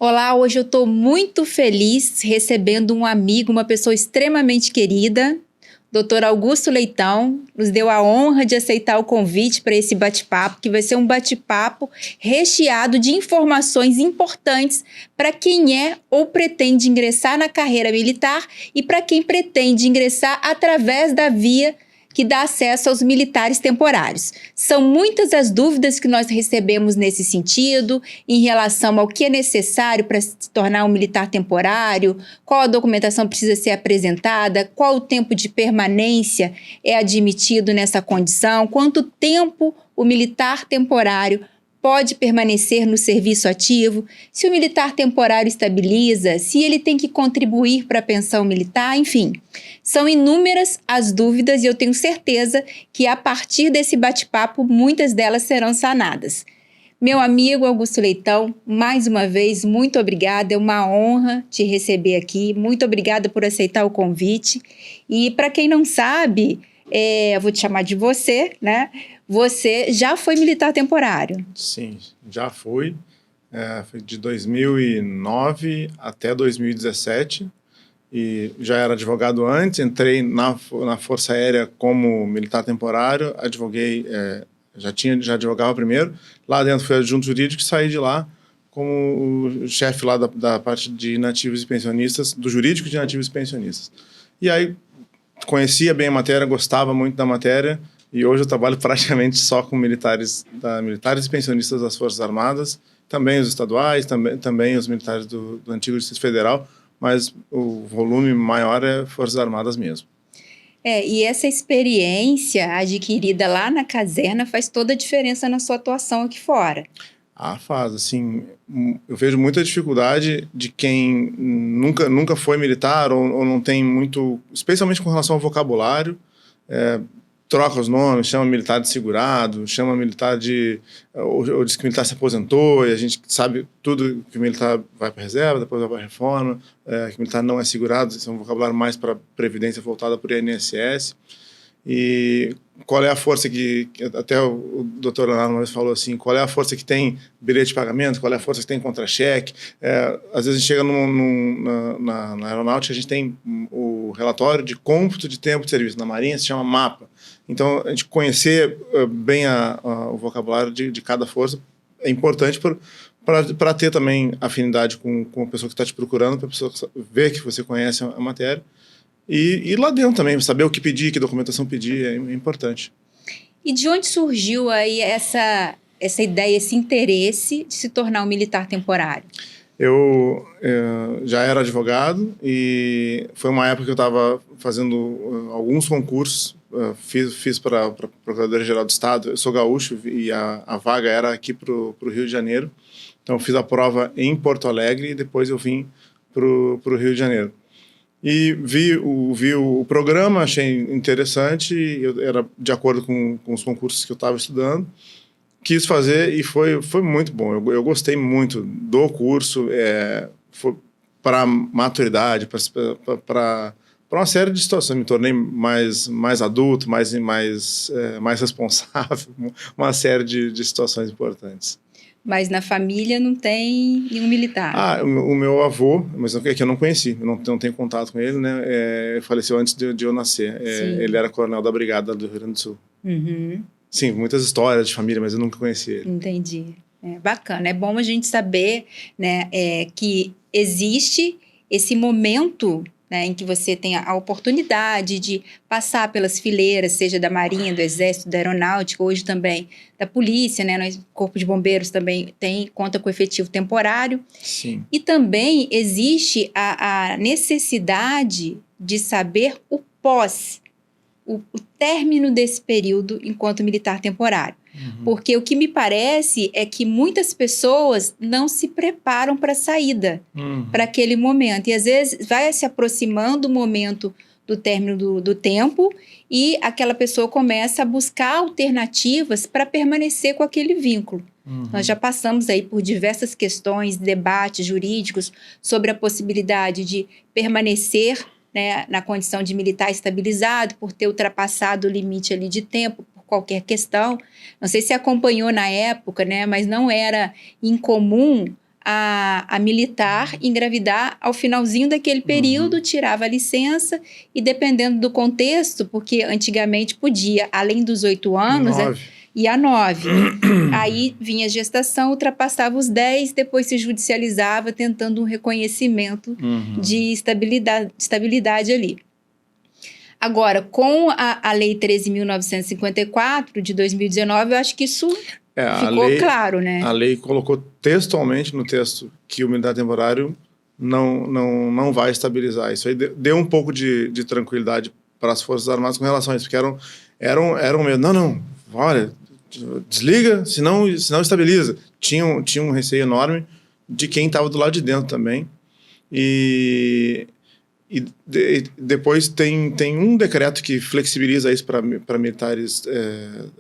Olá, hoje eu estou muito feliz recebendo um amigo, uma pessoa extremamente querida. Dr. Augusto Leitão nos deu a honra de aceitar o convite para esse bate-papo, que vai ser um bate-papo recheado de informações importantes para quem é ou pretende ingressar na carreira militar e para quem pretende ingressar através da via que dá acesso aos militares temporários. São muitas as dúvidas que nós recebemos nesse sentido, em relação ao que é necessário para se tornar um militar temporário, qual a documentação precisa ser apresentada, qual o tempo de permanência é admitido nessa condição, quanto tempo o militar temporário pode permanecer no serviço ativo, se o militar temporário estabiliza, se ele tem que contribuir para a pensão militar, enfim. São inúmeras as dúvidas e eu tenho certeza que a partir desse bate-papo muitas delas serão sanadas. Meu amigo Augusto Leitão, mais uma vez, muito obrigada, é uma honra te receber aqui, muito obrigada por aceitar o convite. E para quem não sabe, eu vou te chamar de você, né? Você já foi militar temporário? Sim, já fui. Foi de 2009 até 2017 e já era advogado antes. Entrei na Força Aérea como militar temporário, advoguei, já advogava primeiro. Lá dentro fui adjunto jurídico e saí de lá como o chefe lá da parte de inativos e pensionistas, do jurídico de inativos e pensionistas. E aí conhecia bem a matéria, gostava muito da matéria. E hoje eu trabalho praticamente só com militares e pensionistas das Forças Armadas, também os estaduais, também os militares do antigo Distrito Federal, mas o volume maior é Forças Armadas mesmo. E essa experiência adquirida lá na caserna faz toda a diferença na sua atuação aqui fora. Faz, assim, eu vejo muita dificuldade de quem nunca foi militar ou não tem muito, especialmente com relação ao vocabulário, troca os nomes, chama militar de segurado, chama militar ou diz que o militar se aposentou, e a gente sabe tudo que o militar vai para reserva, depois vai para reforma, que o militar não é segurado, isso é um vocabulário mais para previdência voltada para o INSS. E qual é a força que até o doutor Leonardo uma vez falou assim, qual é a força que tem bilhete de pagamento, qual é a força que tem contra-cheque. Às vezes a gente chega na aeronáutica, a gente tem o relatório de cômputo de tempo de serviço, na Marinha se chama MAPA. Então a gente conhecer bem o vocabulário de cada força é importante para ter também afinidade com a pessoa que está te procurando, para a pessoa ver que você conhece a matéria. E lá dentro também, saber o que pedir, que documentação pedir, é importante. E de onde surgiu aí essa ideia, esse interesse de se tornar um militar temporário? Eu já era advogado e foi uma época que eu estava fazendo alguns concursos. Fiz para a Procuradoria-Geral do Estado. Eu sou gaúcho e a vaga era aqui para o Rio de Janeiro. Então eu fiz a prova em Porto Alegre e depois eu vim para o Rio de Janeiro. E vi o programa, achei interessante, eu era de acordo com os concursos que eu estava estudando, quis fazer e foi muito bom. Eu gostei muito do curso, para maturidade, para uma série de situações. Me tornei mais adulto, mais responsável, uma série de situações importantes. Mas na família não tem nenhum militar? O meu avô, mas é que eu não conheci, eu não tenho contato com ele, né? Faleceu antes de eu nascer. Ele era coronel da Brigada do Rio Grande do Sul. Uhum. Sim, muitas histórias de família, mas eu nunca conheci ele. Entendi. Bacana, é bom a gente saber, né, que existe esse momento, né, em que você tem a oportunidade de passar pelas fileiras, seja da Marinha, do Exército, da Aeronáutica, hoje também da Polícia, né, o Corpo de Bombeiros também conta com efetivo temporário. Sim. E também existe a necessidade de saber o término desse período enquanto militar temporário. Uhum. Porque o que me parece é que muitas pessoas não se preparam para a saída, para aquele momento. E às vezes vai se aproximando o momento do término do tempo e aquela pessoa começa a buscar alternativas para permanecer com aquele vínculo. Uhum. Nós já passamos aí por diversas questões, debates jurídicos sobre a possibilidade de permanecer, né, na condição de militar estabilizado por ter ultrapassado o limite ali de tempo, por qualquer questão. Não sei se acompanhou na época, né, mas não era incomum a militar engravidar ao finalzinho daquele período, tirava a licença e dependendo do contexto, porque antigamente podia, além dos 8 anos, 9. ia a 9. Aí vinha a gestação, ultrapassava os 10, depois se judicializava, tentando um reconhecimento de estabilidade ali. Agora, com a Lei 13.954, de 2019, eu acho que isso ficou claro, né? A lei colocou textualmente no texto que o militar temporário não vai estabilizar. Isso aí deu um pouco de tranquilidade para as Forças Armadas com relação a isso, porque eram medo. Não, olha, desliga, senão estabiliza. Tinha um receio enorme de quem estava do lado de dentro também. E depois tem um decreto que flexibiliza isso para militares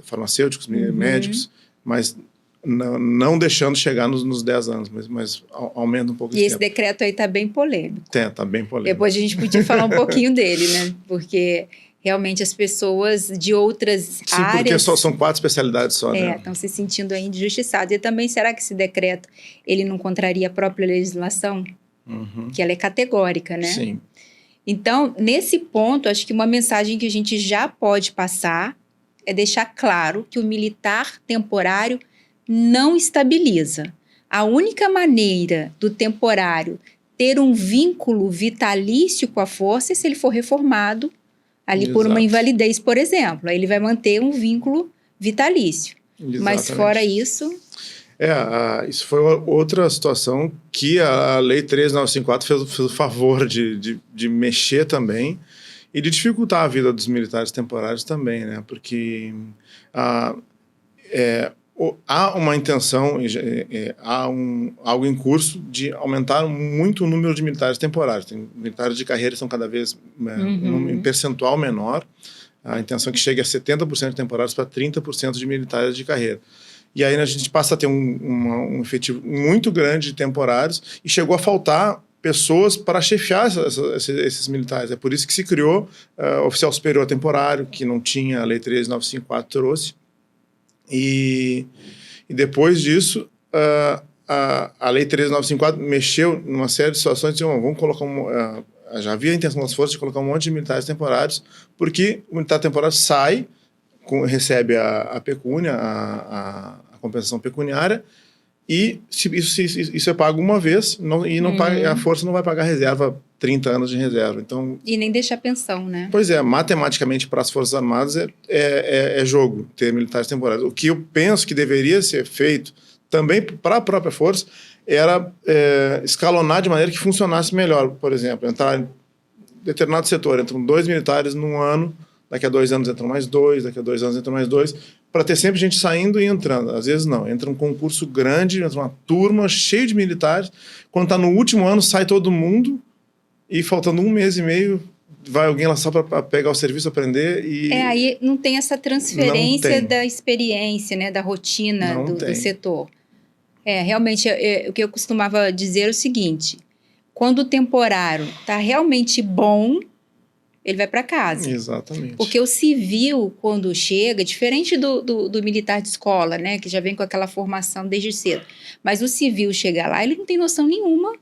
farmacêuticos, médicos, mas não deixando chegar nos 10 anos, mas aumenta um pouco esse tempo. Decreto aí está bem polêmico. Tá bem polêmico. Depois a gente podia falar um pouquinho dele, né? Porque realmente as pessoas de outras áreas... Sim, porque são 4 especialidades só, né? Estão se sentindo aí injustiçados. E também, será que esse decreto ele não contraria a própria legislação? Que ela é categórica, né? Sim. Então, nesse ponto, acho que uma mensagem que a gente já pode passar é deixar claro que o militar temporário não estabiliza. A única maneira do temporário ter um vínculo vitalício com a força é se ele for reformado ali por uma invalidez, por exemplo. Aí ele vai manter um vínculo vitalício. Exatamente. Mas fora isso... isso foi outra situação que a Lei 13.954 fez o favor de mexer também e de dificultar a vida dos militares temporários também, né? Porque há uma intenção, há algo em curso de aumentar muito o número de militares temporários. Tem militares de carreira que são cada vez um percentual menor. A intenção é que chegue a 70% de temporários para 30% de militares de carreira. E aí a gente passa a ter um efetivo muito grande de temporários e chegou a faltar pessoas para chefiar esses militares. É por isso que se criou oficial superior temporário, que não tinha, a Lei 13.954 trouxe. E depois disso, a Lei 13.954 mexeu numa série de situações e disse, vamos colocar já havia a intenção das forças de colocar um monte de militares temporários, porque o militar temporário sai, recebe a pecúnia, a compensação pecuniária, e isso é pago uma vez, e não paga, a força não vai pagar reserva, 30 anos de reserva. Então, e nem deixar pensão, né? Pois é, matematicamente para as Forças Armadas é jogo ter militares temporários. O que eu penso que deveria ser feito também para a própria força era escalonar de maneira que funcionasse melhor. Por exemplo, entrar em determinado setor, entram 2 militares num ano, daqui a 2 anos entram mais 2, daqui a 2 anos entram mais 2, para ter sempre gente saindo e entrando. Às vezes não, entra um concurso grande, entra uma turma cheia de militares, quando está no último ano sai todo mundo, e faltando 1 mês e meio, vai alguém lá só para pegar o serviço, aprender e... aí não tem essa transferência da experiência, né, da rotina do setor. Realmente, o que eu costumava dizer é o seguinte, quando o temporário está realmente bom, ele vai para casa. Exatamente. Porque o civil, quando chega, diferente do militar de escola, né, que já vem com aquela formação desde cedo, mas o civil chega lá, ele não tem noção nenhuma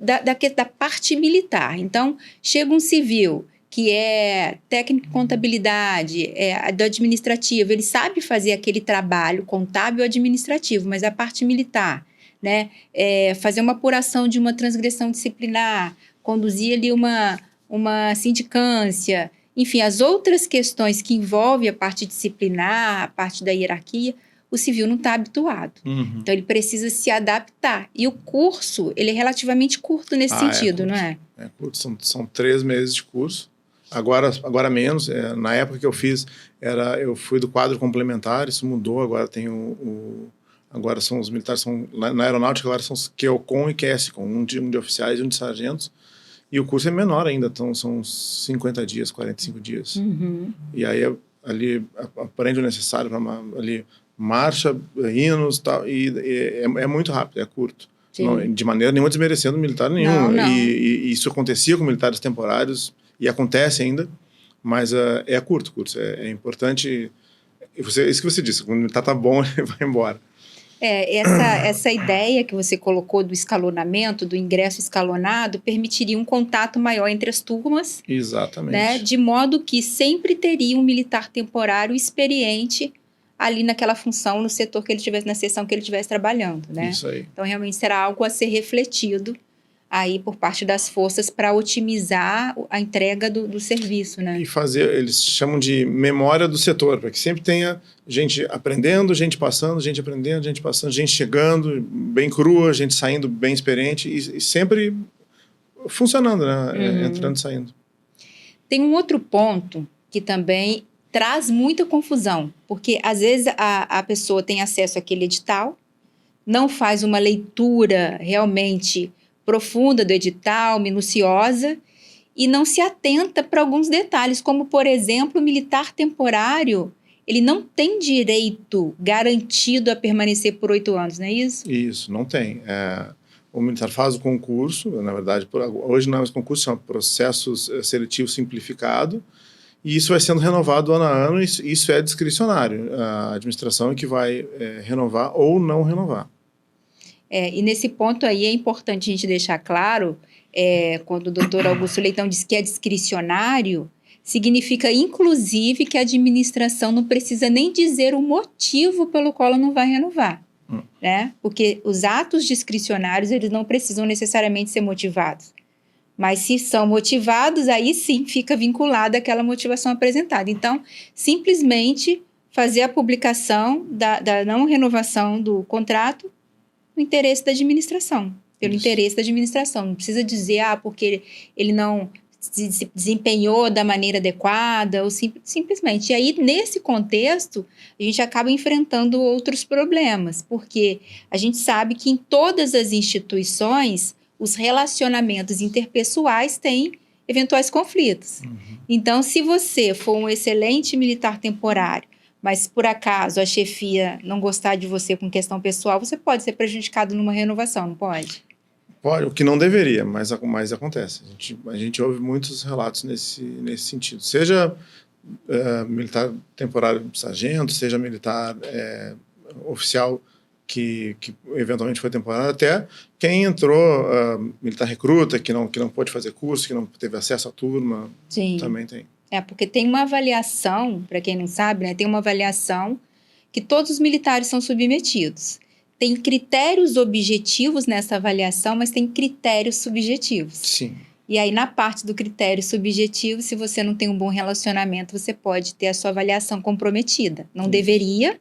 da parte militar. Então, chega um civil que é técnico de contabilidade, do administrativo, ele sabe fazer aquele trabalho contábil administrativo, mas a parte militar, né, fazer uma apuração de uma transgressão disciplinar, conduzir ali uma sindicância, enfim, as outras questões que envolvem a parte disciplinar, a parte da hierarquia, o civil não está habituado. Então, ele precisa se adaptar. E o curso, ele é relativamente curto nesse sentido, não é? É curto, são 3 meses de curso. Agora menos. Na época que eu fiz, eu fui do quadro complementar, isso mudou, agora tem agora são os militares, na aeronáutica agora são os QOCOM e QSCOM, um de oficiais e um de sargentos. E o curso é menor ainda, então são 50 dias, 45 dias. E aí ali aprende o necessário para ali marcha, hinos e tal, e é muito rápido, é curto. Não, de maneira nenhuma desmerecendo militar nenhum. Não. E isso acontecia com militares temporários, e acontece ainda, mas é curto o curso. É importante, isso que você disse, quando o militar tá bom, ele vai embora. Essa ideia que você colocou do escalonamento, do ingresso escalonado, permitiria um contato maior entre as turmas, Exatamente. né? De modo que sempre teria um militar temporário experiente ali naquela função, no setor que ele tivesse, na seção que ele estivesse trabalhando, né? Isso aí. Então, realmente será algo a ser refletido aí por parte das forças para otimizar a entrega do serviço, né? E fazer, eles chamam de memória do setor, para que sempre tenha gente aprendendo, gente passando, gente aprendendo, gente passando, gente chegando bem crua, gente saindo bem experiente e sempre funcionando, né? Entrando e saindo. Tem um outro ponto que também traz muita confusão, porque às vezes a pessoa tem acesso àquele edital, não faz uma leitura realmente profunda do edital, minuciosa, e não se atenta para alguns detalhes, como, por exemplo, o militar temporário, ele não tem direito garantido a permanecer por 8 anos, não é isso? Isso, não tem. O militar faz o concurso, na verdade, hoje não é mais concurso, são processos seletivos simplificado, e isso vai sendo renovado ano a ano, e isso é discricionário. A administração é que vai renovar ou não renovar. E nesse ponto aí é importante a gente deixar claro, quando o doutor Augusto Leitão diz que é discricionário, significa inclusive que a administração não precisa nem dizer o motivo pelo qual ela não vai renovar, né? Porque os atos discricionários, eles não precisam necessariamente ser motivados. Mas se são motivados, aí sim fica vinculada àquela motivação apresentada. Então, simplesmente fazer a publicação da não renovação do contrato no interesse da administração, pelo interesse da administração. Não precisa dizer, porque ele não se desempenhou da maneira adequada, ou simplesmente. E aí, nesse contexto, a gente acaba enfrentando outros problemas, porque a gente sabe que em todas as instituições, os relacionamentos interpessoais têm eventuais conflitos. Então, se você for um excelente militar temporário, mas por acaso a chefia não gostar de você com questão pessoal, você pode ser prejudicado numa renovação, não pode? Pode, o que não deveria, mas acontece. A gente ouve muitos relatos nesse sentido. Seja militar temporário sargento, seja militar oficial que eventualmente foi temporário, até quem entrou, militar recruta, que não pôde fazer curso, que não teve acesso à turma, Sim. Também tem. Porque tem uma avaliação, para quem não sabe, né, tem uma avaliação que todos os militares são submetidos. Tem critérios objetivos nessa avaliação, mas tem critérios subjetivos. Sim. E aí, na parte do critério subjetivo, se você não tem um bom relacionamento, você pode ter a sua avaliação comprometida. Não deveria,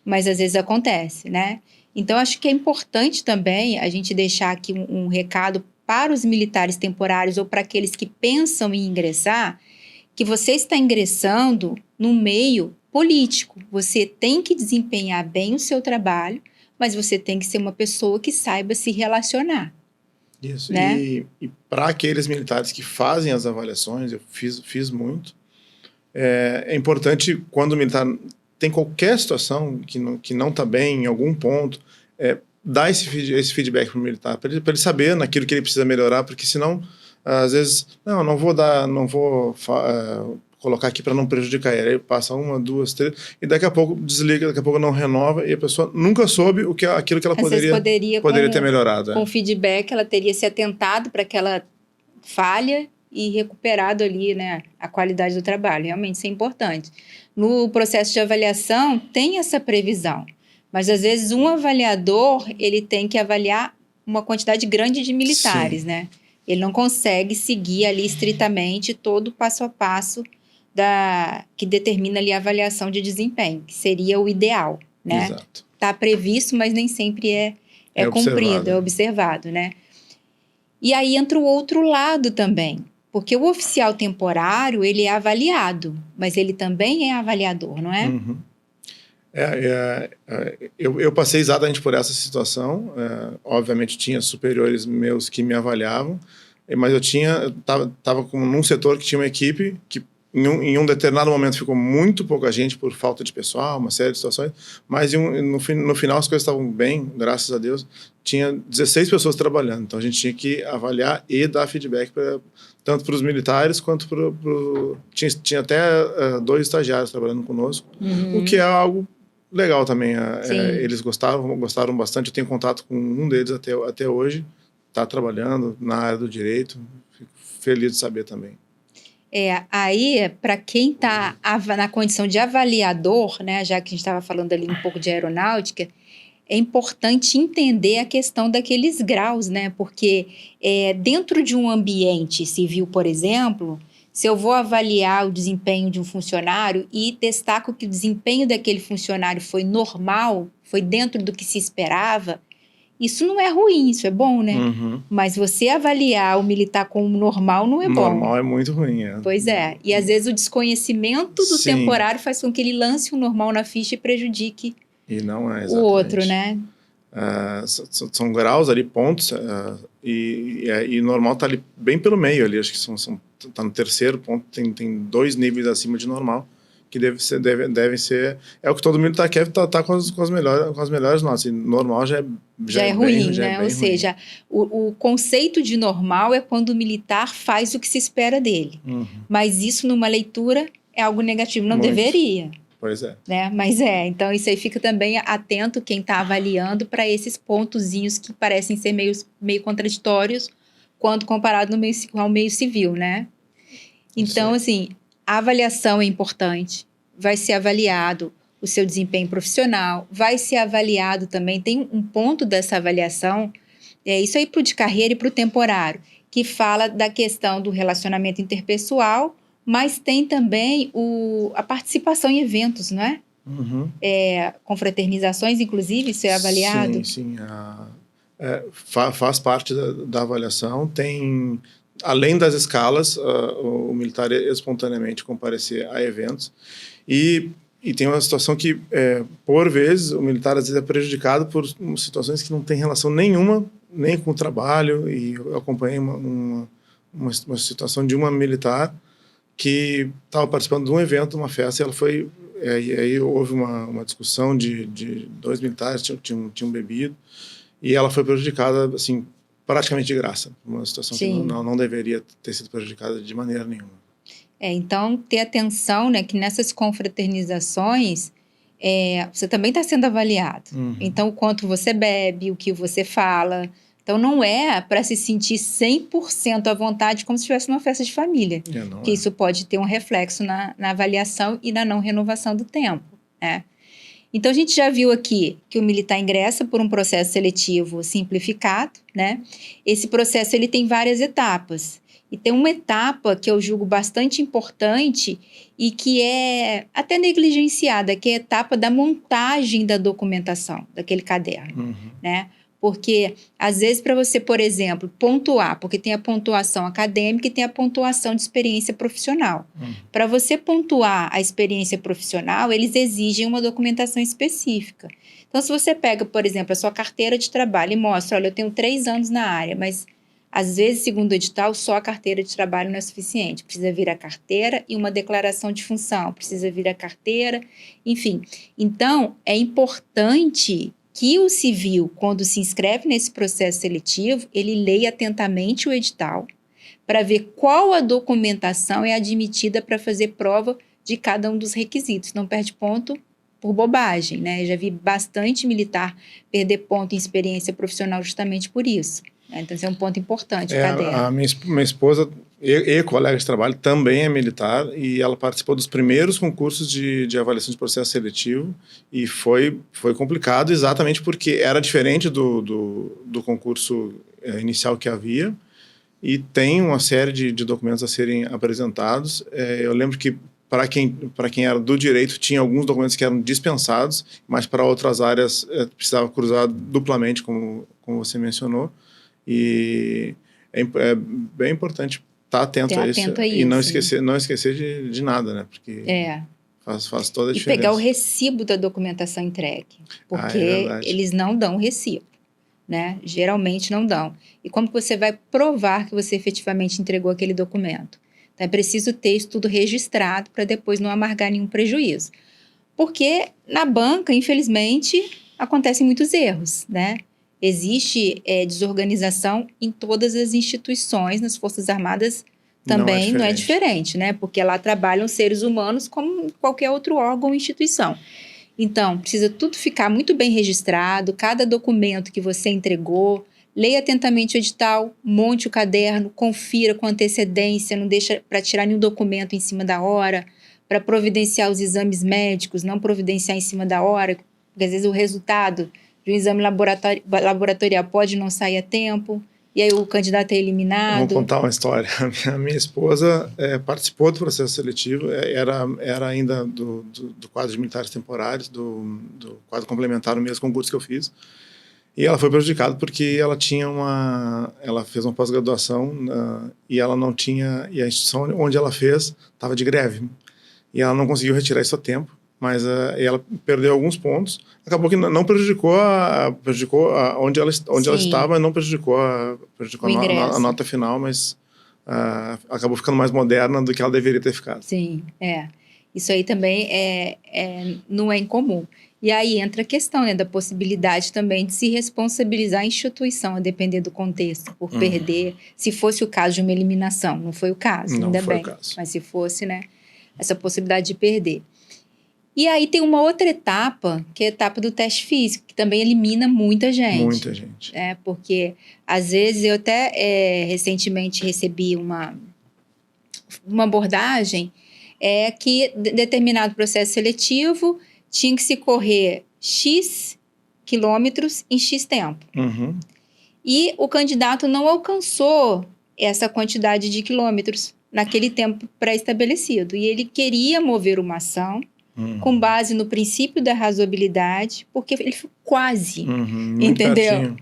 mas às vezes acontece, né? Então, acho que é importante também a gente deixar aqui um recado para os militares temporários ou para aqueles que pensam em ingressar, que você está ingressando no meio político. Você tem que desempenhar bem o seu trabalho, mas você tem que ser uma pessoa que saiba se relacionar. Isso, né? E para aqueles militares que fazem as avaliações, eu fiz muito, é importante, quando o militar tem qualquer situação que não está bem em algum ponto, dar esse feedback para o militar, para ele saber naquilo que ele precisa melhorar, porque senão, às vezes, não vou colocar aqui para não prejudicar ele. Aí passa 1, 2, 3, e daqui a pouco desliga, daqui a pouco não renova, e a pessoa nunca soube aquilo que ela poderia ter melhorado. Com feedback, ela teria se atentado para aquela falha e recuperado ali, né, a qualidade do trabalho. Realmente, isso é importante. No processo de avaliação, tem essa previsão. Mas, às vezes, um avaliador, ele tem que avaliar uma quantidade grande de militares, né? Ele não consegue seguir ali estritamente todo o passo a passo que determina ali a avaliação de desempenho, que seria o ideal, né? Exato. Está previsto, mas nem sempre é cumprido, é observado, né? E aí entra o outro lado também, porque o oficial temporário, ele é avaliado, mas ele também é avaliador, não é? Uhum. Eu passei exatamente por essa situação. Obviamente tinha superiores meus que me avaliavam, mas eu estava num setor que tinha uma equipe que em um determinado momento ficou muito pouca gente por falta de pessoal, uma série de situações, mas no final as coisas estavam bem, graças a Deus. Tinha 16 pessoas trabalhando, então a gente tinha que avaliar e dar feedback tanto para os militares quanto tinha até 2 estagiários trabalhando conosco, o que é algo legal também. Sim. Eles gostaram bastante. Eu tenho contato com um deles até hoje. Está trabalhando na área do direito. Fico feliz de saber também. Aí, para quem está na condição de avaliador, né, já que a gente estava falando ali um pouco de aeronáutica, é importante entender a questão daqueles graus, né? Porque dentro de um ambiente civil, por exemplo, se eu vou avaliar o desempenho de um funcionário e destaco que o desempenho daquele funcionário foi normal, foi dentro do que se esperava, isso não é ruim, isso é bom, né? Uhum. Mas você avaliar o militar como normal não é bom. Normal é muito ruim, Pois é. E às vezes o desconhecimento do Sim. temporário faz com que ele lance o normal na ficha e prejudique E não é o exatamente. outro, né? São graus ali, pontos, e normal tá ali bem pelo meio ali, acho que tá no terceiro ponto, tem 2 níveis acima de normal, que devem ser, é o que todo militar quer, tá com as melhores notas, e normal já é ruim, bem, né? Ou seja, o conceito de normal é quando o militar faz o que se espera dele, mas isso numa leitura é algo negativo, não deveria. Pois é. Né? Mas então isso aí fica também atento quem está avaliando para esses pontozinhos que parecem ser meio contraditórios quando comparado ao meio civil, né? Então, assim, a avaliação é importante, vai ser avaliado o seu desempenho profissional, vai ser avaliado também, tem um ponto dessa avaliação, isso aí para o de carreira e para o temporário, que fala da questão do relacionamento interpessoal, mas tem também a participação em eventos, não é? Confraternizações, inclusive, isso é avaliado? Sim. Faz parte da avaliação. Tem, além das escalas, o militar espontaneamente comparecer a eventos. E tem uma situação que, por vezes, o militar às vezes é prejudicado por situações que não tem relação nenhuma, nem com o trabalho. E eu acompanhei uma situação de uma militar que estava participando de um evento, uma festa, e ela foi... E aí houve uma discussão de 2 militares, tinham bebido, e ela foi prejudicada, assim, praticamente de graça. Uma situação que não deveria ter sido prejudicada de maneira nenhuma. Então, ter atenção, né, que nessas confraternizações, você também está sendo avaliado. Então, o quanto você bebe, o que você fala... Então, não é para se sentir 100% à vontade como se estivesse numa festa de família. Que isso pode ter um reflexo na avaliação e na não renovação do tempo, né? Então, a gente já viu aqui que o militar ingressa por um processo seletivo simplificado, né? Esse processo ele tem várias etapas. E tem uma etapa que eu julgo bastante importante e que é até negligenciada, que é a etapa da montagem da documentação, daquele caderno, né? Porque, às vezes, para você, por exemplo, pontuar, porque tem a pontuação acadêmica e tem a pontuação de experiência profissional. Para você pontuar a experiência profissional, eles exigem uma documentação específica. Então, se você pega, por exemplo, a sua carteira de trabalho e mostra, olha, eu tenho 3 anos na área, mas, às vezes, segundo o edital, só a carteira de trabalho não é suficiente. Precisa vir a carteira e uma declaração de função, precisa vir a carteira, enfim. Então, é importante que o civil, quando se inscreve nesse processo seletivo, ele leia atentamente o edital para ver qual a documentação é admitida para fazer prova de cada um dos requisitos. Não perde ponto por bobagem, né? Eu já vi bastante militar perder ponto em experiência profissional justamente por isso. Né? Então, esse é um ponto importante. A minha esposa e colega de trabalho também é militar e ela participou dos primeiros concursos de avaliação de processo seletivo e foi complicado exatamente porque era diferente do concurso inicial que havia e tem uma série de documentos a serem apresentados. Eu lembro que para quem era do direito tinha alguns documentos que eram dispensados, mas para outras áreas precisava cruzar duplamente, como você mencionou. E é bem importante estar atento a isso e não esquecer de nada, né? Porque faz toda a diferença. E pegar o recibo da documentação entregue, porque eles não dão recibo, né? Geralmente não dão. E como que você vai provar que você efetivamente entregou aquele documento? Então, é preciso ter isso tudo registrado para depois não amargar nenhum prejuízo. Porque na banca, infelizmente, acontecem muitos erros, né? Existe desorganização em todas as instituições, nas Forças Armadas também não é diferente, né? Porque lá trabalham seres humanos como qualquer outro órgão ou instituição. Então, precisa tudo ficar muito bem registrado, cada documento que você entregou, leia atentamente o edital, monte o caderno, confira com antecedência, não deixa para tirar nenhum documento em cima da hora, para providenciar os exames médicos, não providenciar em cima da hora, porque às vezes o resultado de um exame laboratorial pode não sair a tempo, e aí o candidato é eliminado. Vou contar uma história. A minha esposa participou do processo seletivo, era ainda do quadro de militares temporários, do quadro complementar no mesmo concurso que eu fiz. E ela foi prejudicada porque ela fez uma pós-graduação e ela não tinha, e a instituição onde ela fez estava de greve. E ela não conseguiu retirar isso a tempo, mas ela perdeu alguns pontos. Acabou que não prejudicou onde ela estava, não prejudicou a nota final, mas acabou ficando mais moderna do que ela deveria ter ficado. Sim, isso aí também não é incomum. E aí entra a questão, né, da possibilidade também de se responsabilizar a instituição, a depender do contexto, por perder, se fosse o caso de uma eliminação. Não foi o caso, ainda bem. Mas se fosse, né, essa possibilidade de perder. E aí tem uma outra etapa, que é a etapa do teste físico, que também elimina muita gente. Muita gente. Porque, às vezes, eu até recentemente recebi uma abordagem que determinado processo seletivo tinha que se correr X quilômetros em X tempo. E o candidato não alcançou essa quantidade de quilômetros naquele tempo pré-estabelecido. E ele queria mover uma ação com base no princípio da razoabilidade, porque ele ficou quase, entendeu?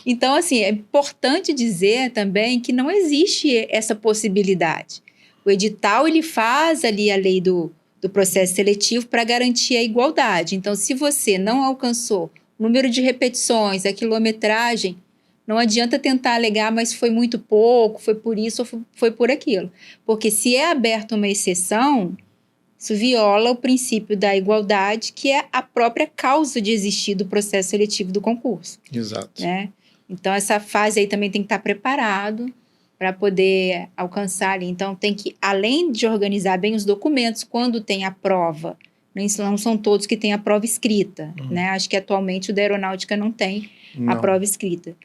Então, assim, é importante dizer também que não existe essa possibilidade. O edital, ele faz ali a lei do processo seletivo para garantir a igualdade. Então, se você não alcançou o número de repetições, a quilometragem, não adianta tentar alegar, mas foi muito pouco, foi por isso ou foi por aquilo. Porque se é aberta uma exceção, isso viola o princípio da igualdade, que é a própria causa de existir do processo seletivo do concurso. Exato. Né? Então, essa fase aí também tem que estar preparado para poder alcançar ali. Então, tem que, além de organizar bem os documentos, quando tem a prova, não são todos que têm a prova escrita, né? Acho que atualmente o da aeronáutica não tem a prova escrita,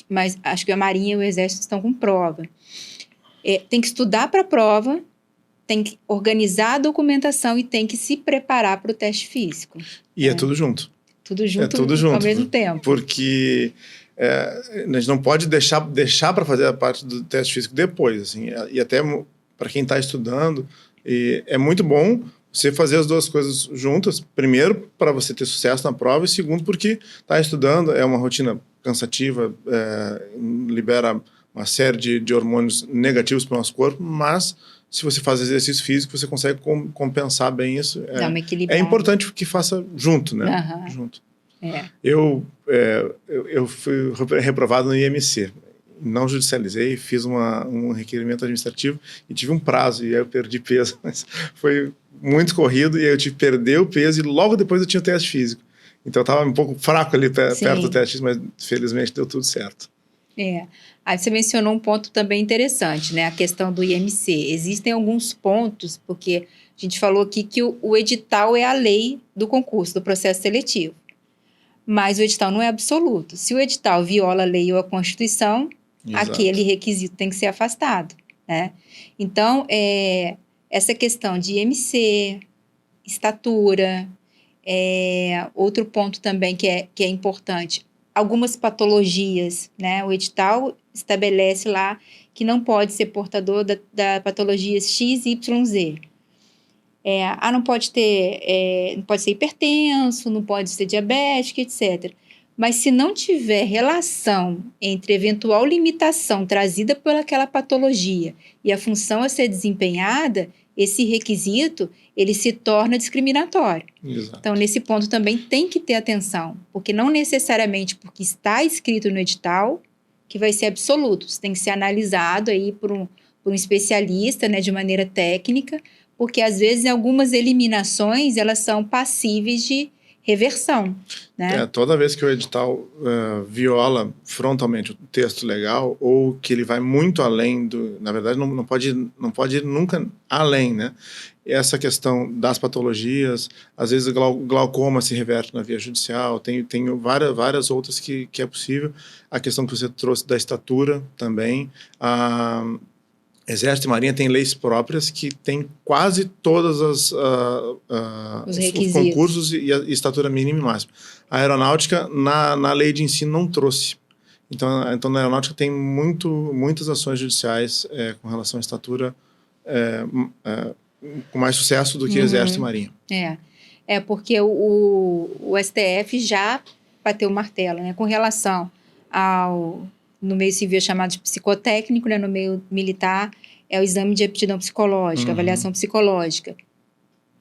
mas acho que a Marinha e o Exército estão com prova. Tem que estudar para a prova, tem que organizar a documentação e tem que se preparar para o teste físico. E é tudo junto. Tudo junto ao mesmo tempo. Porque a gente não pode deixar para fazer a parte do teste físico depois, assim, e até para quem está estudando, é muito bom você fazer as duas coisas juntas, primeiro para você ter sucesso na prova, e segundo porque está estudando, é uma rotina cansativa, libera uma série de hormônios negativos para o nosso corpo, mas se você faz exercício físico, você consegue compensar bem isso. É importante que faça junto, né? Junto. Eu fui reprovado no IMC, não judicializei, fiz um requerimento administrativo e tive um prazo, e aí eu perdi peso, mas foi muito corrido, e aí eu tive que perder o peso, e logo depois eu tinha o teste físico. Então eu estava um pouco fraco ali perto do teste, mas felizmente deu tudo certo. Aí você mencionou um ponto também interessante, né? A questão do IMC. Existem alguns pontos, porque a gente falou aqui que o edital é a lei do concurso, do processo seletivo. Mas o edital não é absoluto. Se o edital viola a lei ou a Constituição, exato, aquele requisito tem que ser afastado, né? Então, essa questão de IMC, estatura, outro ponto também que é importante, algumas patologias, né? O edital estabelece lá que não pode ser portador da patologia XYZ. Não pode ser hipertenso, não pode ser diabético, etc. Mas se não tiver relação entre eventual limitação trazida por aquela patologia e a função a ser desempenhada, esse requisito, ele se torna discriminatório. Exato. Então, nesse ponto também tem que ter atenção, porque não necessariamente porque está escrito no edital que vai ser absoluto. Isso tem que ser analisado aí por um especialista, né, de maneira técnica, porque às vezes algumas eliminações elas são passíveis de reversão, né? Toda vez que o edital viola frontalmente o texto legal, ou que ele vai muito além na verdade não pode ir nunca além, né? essa questão das patologias, às vezes o glaucoma se reverte na via judicial, tem várias outras que é possível. A questão que você trouxe da estatura também. Exército e Marinha tem leis próprias que tem quase todas os concursos e a estatura mínima e máxima. A aeronáutica, na lei de ensino, não trouxe. Então na aeronáutica tem muitas ações judiciais com relação à estatura com mais sucesso do que Exército e Marinha. Porque o STF já bateu o martelo, né, com relação no meio civil é chamado de psicotécnico, né, no meio militar é o exame de aptidão psicológica, avaliação psicológica.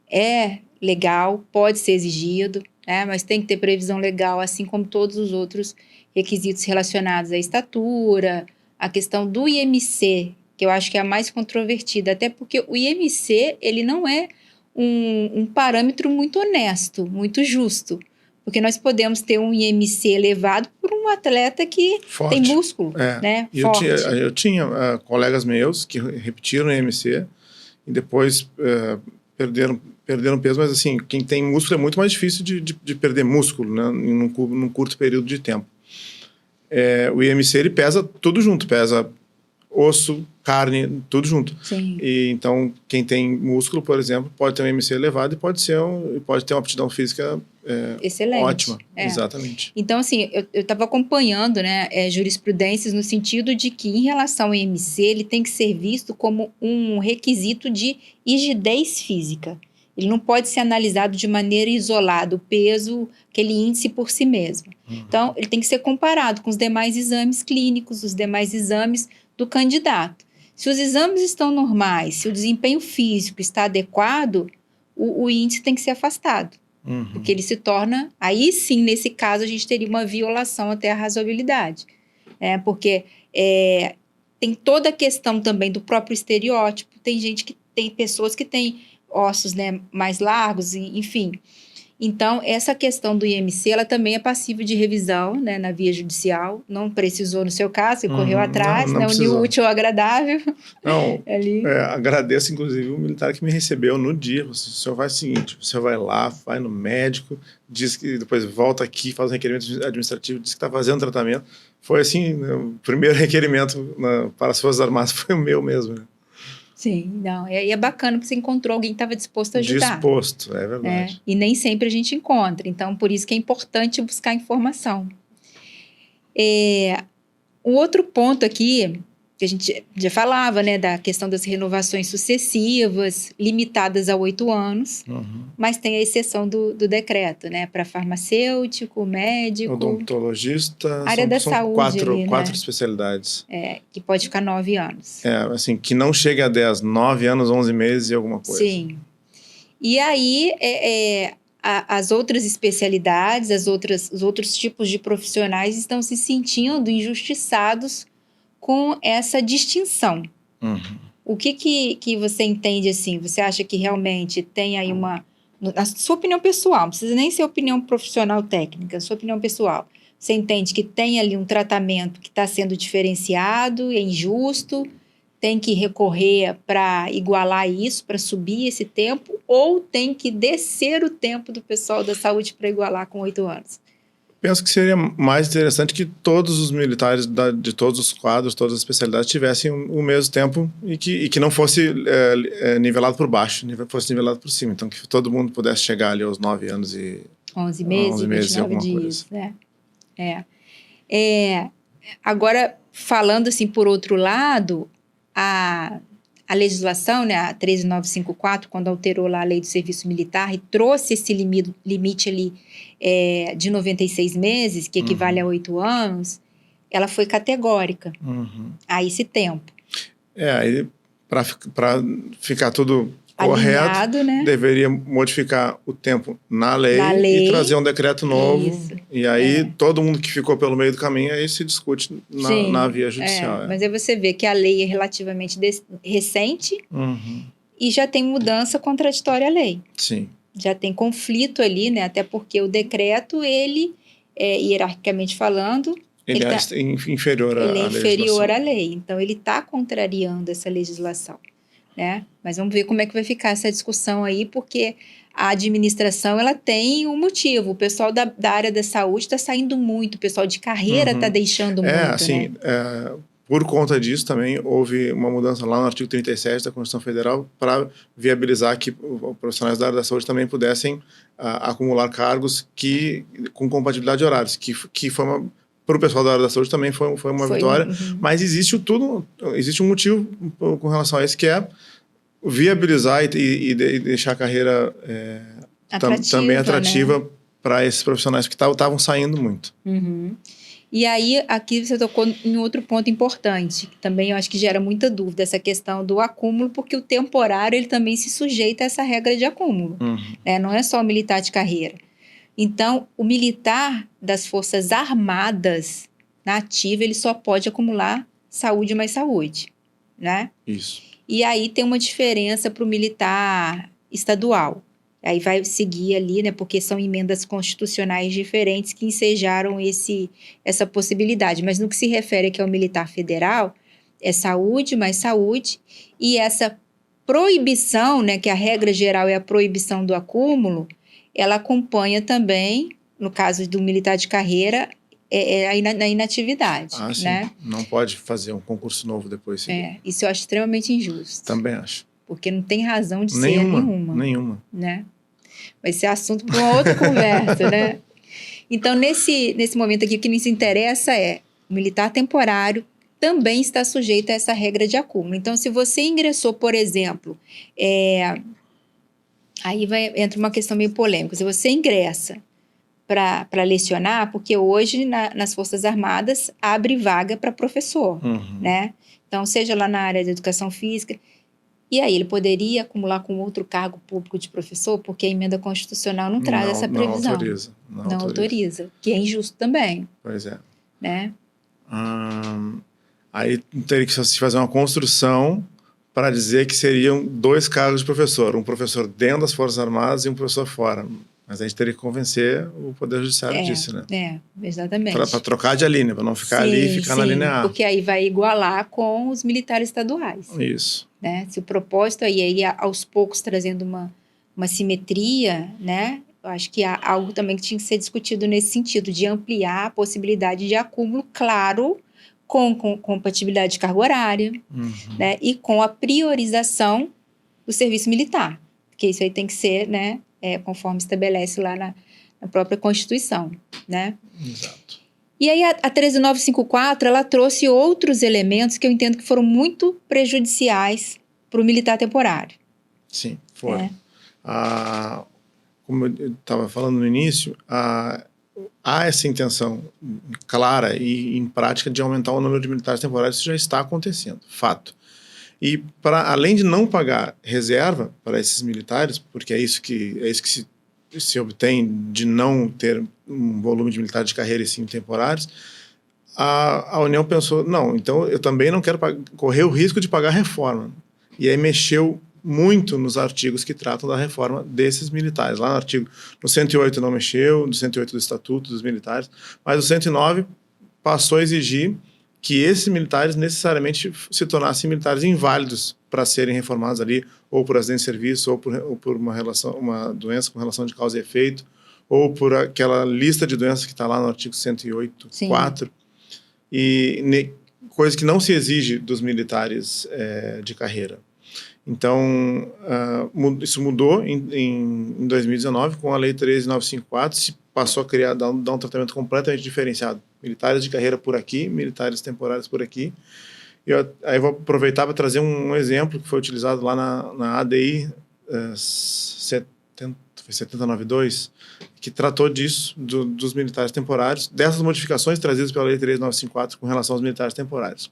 É legal, pode ser exigido, né, mas tem que ter previsão legal, assim como todos os outros requisitos relacionados à estatura, a questão do IMC, que eu acho que é a mais controvertida, até porque o IMC, ele não é um parâmetro muito honesto, muito justo, porque nós podemos ter um IMC elevado por um atleta que forte. Tem músculo, né? Forte. Eu tinha colegas meus que repetiram o IMC e depois perderam peso, mas assim, quem tem músculo é muito mais difícil de perder músculo, né, num curto período de tempo. O IMC, ele pesa tudo junto, pesa osso, carne, tudo junto. Sim. E então, quem tem músculo, por exemplo, pode ter um IMC elevado e pode ter uma aptidão física excelente. Ótima. Exatamente. Então, assim, eu estava acompanhando, né, jurisprudências no sentido de que, em relação ao IMC, ele tem que ser visto como um requisito de rigidez física. Ele não pode ser analisado de maneira isolada, o peso, aquele índice por si mesmo. Então, ele tem que ser comparado com os demais exames clínicos, os demais exames do candidato. Se os exames estão normais, se o desempenho físico está adequado, o índice tem que ser afastado. Porque ele se torna... Aí sim, nesse caso, a gente teria uma violação até a razoabilidade. Porque tem toda a questão também do próprio estereótipo. Tem pessoas que têm ossos, né, mais largos, enfim. Então, essa questão do IMC, ela também é passível de revisão, né, na via judicial. Não precisou no seu caso, você correu atrás, não uniu o útil ao agradável. Não, agradeço, inclusive, o militar que me recebeu no dia. O senhor faz o seguinte, você vai lá, vai no médico, diz que depois volta aqui, faz um requerimento administrativo, diz que está fazendo tratamento. Foi assim, né, o primeiro requerimento para as Forças Armadas foi o meu mesmo, né? Sim, não. E é bacana que você encontrou alguém que estava disposto a ajudar. Disposto, é verdade. E nem sempre a gente encontra. Então, por isso que é importante buscar informação. Um outro ponto aqui, que a gente já falava, né, da questão das renovações sucessivas, limitadas a 8 anos, mas tem a exceção do decreto, né, para farmacêutico, médico... Odontologista... área da saúde. Quatro especialidades. Que pode ficar 9 anos. Assim, que não chega a 10, 9 anos, 11 meses e alguma coisa. Sim. E aí, as outras especialidades, os outros tipos de profissionais estão se sentindo injustiçados com essa distinção. O que você entende assim? Você acha que realmente tem aí a sua opinião pessoal, não precisa nem ser opinião profissional técnica, a sua opinião pessoal. Você entende que tem ali um tratamento que está sendo diferenciado, é injusto, tem que recorrer para igualar isso, para subir esse tempo, ou tem que descer o tempo do pessoal da saúde para igualar com 8 anos? Penso que seria mais interessante que todos os militares de todos os quadros, todas as especialidades tivessem o mesmo tempo e que não fosse nivelado por baixo, fosse nivelado por cima. Então, que todo mundo pudesse chegar ali aos 9 anos e... 11 meses, 29 dias, né? Agora, falando assim por outro lado, a legislação, né, a 13954, quando alterou lá a lei do serviço militar e trouxe esse limite ali de 96 meses, que equivale a 8 anos, ela foi categórica a esse tempo. Aí, para ficar tudo alinhado, correto, né? Deveria modificar o tempo na lei e trazer um decreto novo. Isso. E aí, todo mundo que ficou pelo meio do caminho, aí se discute na via judicial. Mas aí você vê que a lei é relativamente recente e já tem mudança contraditória à lei. Sim. Já tem conflito ali, né? Até porque o decreto, ele, hierarquicamente falando... Ele é inferior à legislação. inferior à lei. Então, ele está contrariando essa legislação. né? Mas vamos ver como é que vai ficar essa discussão aí, porque a administração, ela tem um motivo. O pessoal da área da saúde está saindo muito, o pessoal de carreira está deixando muito, assim, né? Por conta disso também houve uma mudança lá no artigo 37 da Constituição Federal para viabilizar que os profissionais da área da saúde também pudessem acumular cargos com compatibilidade de horários, que foi para o pessoal da área da saúde também foi uma vitória, mas existe um motivo com relação a isso, que é viabilizar e deixar a carreira também atrativa, né, para esses profissionais que estavam saindo muito. E aí, aqui você tocou em outro ponto importante, que também eu acho que gera muita dúvida, essa questão do acúmulo, porque o temporário ele também se sujeita a essa regra de acúmulo, né? Não é só o militar de carreira. Então, o militar das Forças Armadas, na ativa, ele só pode acumular saúde mais saúde, né? Isso. E aí tem uma diferença para o militar estadual. Aí vai seguir ali, né? Porque são emendas constitucionais diferentes que ensejaram essa possibilidade. Mas no que se refere aqui ao militar federal, é saúde mais saúde. E essa proibição, né? Que a regra geral é a proibição do acúmulo, ela acompanha também, no caso do militar de carreira, na inatividade. Sim. Né? Não pode fazer um concurso novo depois. Isso eu acho extremamente injusto. Também acho. Porque não tem razão de ser nenhuma. Né? Vai ser assunto para uma outra conversa, né? Então, nesse momento aqui, o que nos interessa é o militar temporário também está sujeito a essa regra de acúmulo. Então, se você ingressou, por exemplo, aí entra uma questão meio polêmica. Se você ingressa para lecionar, porque hoje nas Forças Armadas abre vaga para professor, né? Então, seja lá na área de educação física. E aí ele poderia acumular com outro cargo público de professor, porque a emenda constitucional não traz essa previsão. Não autoriza, que é injusto também. Pois é. Né? Aí teria que se fazer uma construção para dizer que seriam 2 cargos de professor, um professor dentro das Forças Armadas e um professor fora. Mas a gente teria que convencer o Poder Judiciário disso, né? Exatamente. Para trocar de linha, para não ficar ali e ficar na linha A. Porque aí vai igualar com os militares estaduais. Isso. Né? Se o propósito aí é ir aos poucos trazendo uma simetria, né? Eu acho que há algo também que tinha que ser discutido nesse sentido, de ampliar a possibilidade de acúmulo, claro, com compatibilidade de carga horária, né? E com a priorização do serviço militar. Porque isso aí tem que ser, né? Conforme estabelece lá na própria Constituição, né? Exato. E aí a 13954, ela trouxe outros elementos que eu entendo que foram muito prejudiciais para o militar temporário. Sim, foram. Como eu estava falando no início, há essa intenção clara e em prática de aumentar o número de militares temporários. Isso já está acontecendo, fato. E além de não pagar reserva para esses militares, porque é isso que se obtém de não ter um volume de militares de carreira e sim temporários, a União pensou, não, então eu também não quero correr o risco de pagar reforma. E aí mexeu muito nos artigos que tratam da reforma desses militares. Lá no 108 não mexeu, no 108 do Estatuto dos Militares, mas o 109 passou a exigir que esses militares necessariamente se tornassem militares inválidos para serem reformados ali, ou por acidente de serviço, ou por uma doença com relação de causa e efeito, ou por aquela lista de doenças que está lá no artigo 108.4, e coisa que não se exige dos militares de carreira. Então, isso mudou em 2019, com a Lei 13.954, se passou a dar um tratamento completamente diferenciado. Militares de carreira por aqui, militares temporários por aqui. Aí eu vou aproveitar para trazer um exemplo que foi utilizado lá na ADI 7092, que tratou disso, dos militares temporários, dessas modificações trazidas pela Lei 13.954 com relação aos militares temporários.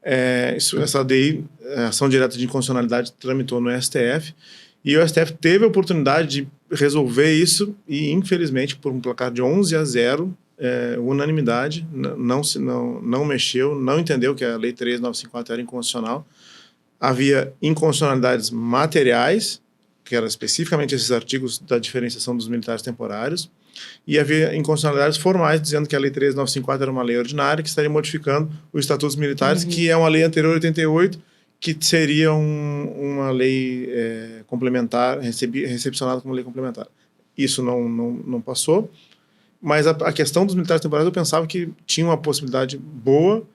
Essa ADI, ação direta de inconstitucionalidade, tramitou no STF, e o STF teve a oportunidade de resolver isso e, infelizmente, por um placar de 11-0, unanimidade, não mexeu, não entendeu que a Lei 13.954 era inconstitucional. Havia inconstitucionalidades materiais, que eram especificamente esses artigos da diferenciação dos militares temporários, e havia inconstitucionalidades formais, dizendo que a Lei 13.954 era uma lei ordinária que estaria modificando o Estatuto dos Militares, que é uma lei anterior a 88, que seria uma lei complementar, recepcionada como lei complementar. Isso não passou, mas a questão dos militares temporários eu pensava que tinha uma possibilidade boa.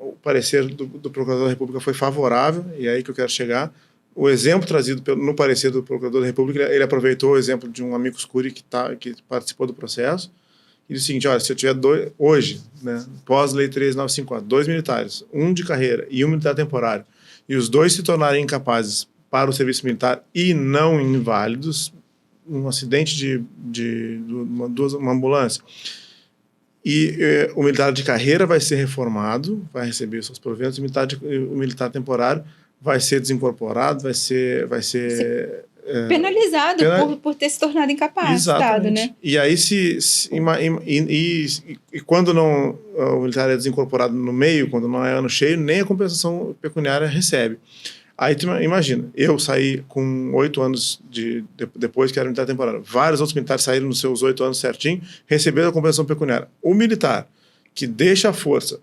O parecer do Procurador da República foi favorável, e é aí que eu quero chegar. O exemplo trazido no parecer do Procurador da República, ele aproveitou o exemplo de um amicus curiae que participou do processo, e disse o seguinte: olha, se eu tiver hoje, né, pós-lei 13954, 2 militares, um de carreira e um militar temporário, e os dois se tornarem incapazes para o serviço militar e não inválidos, um acidente de uma ambulância, e o militar de carreira vai ser reformado, vai receber os seus proventos, o militar temporário vai ser desincorporado, vai ser penalizado por ter se tornado incapacitado, né? E aí, quando não, o militar é desincorporado no meio, quando não é ano cheio, nem a compensação pecuniária recebe. Aí, imagina, eu saí com 8 anos depois que era militar temporário. Vários outros militares saíram nos seus 8 anos certinho, receberam a compensação pecuniária. O militar que deixa a força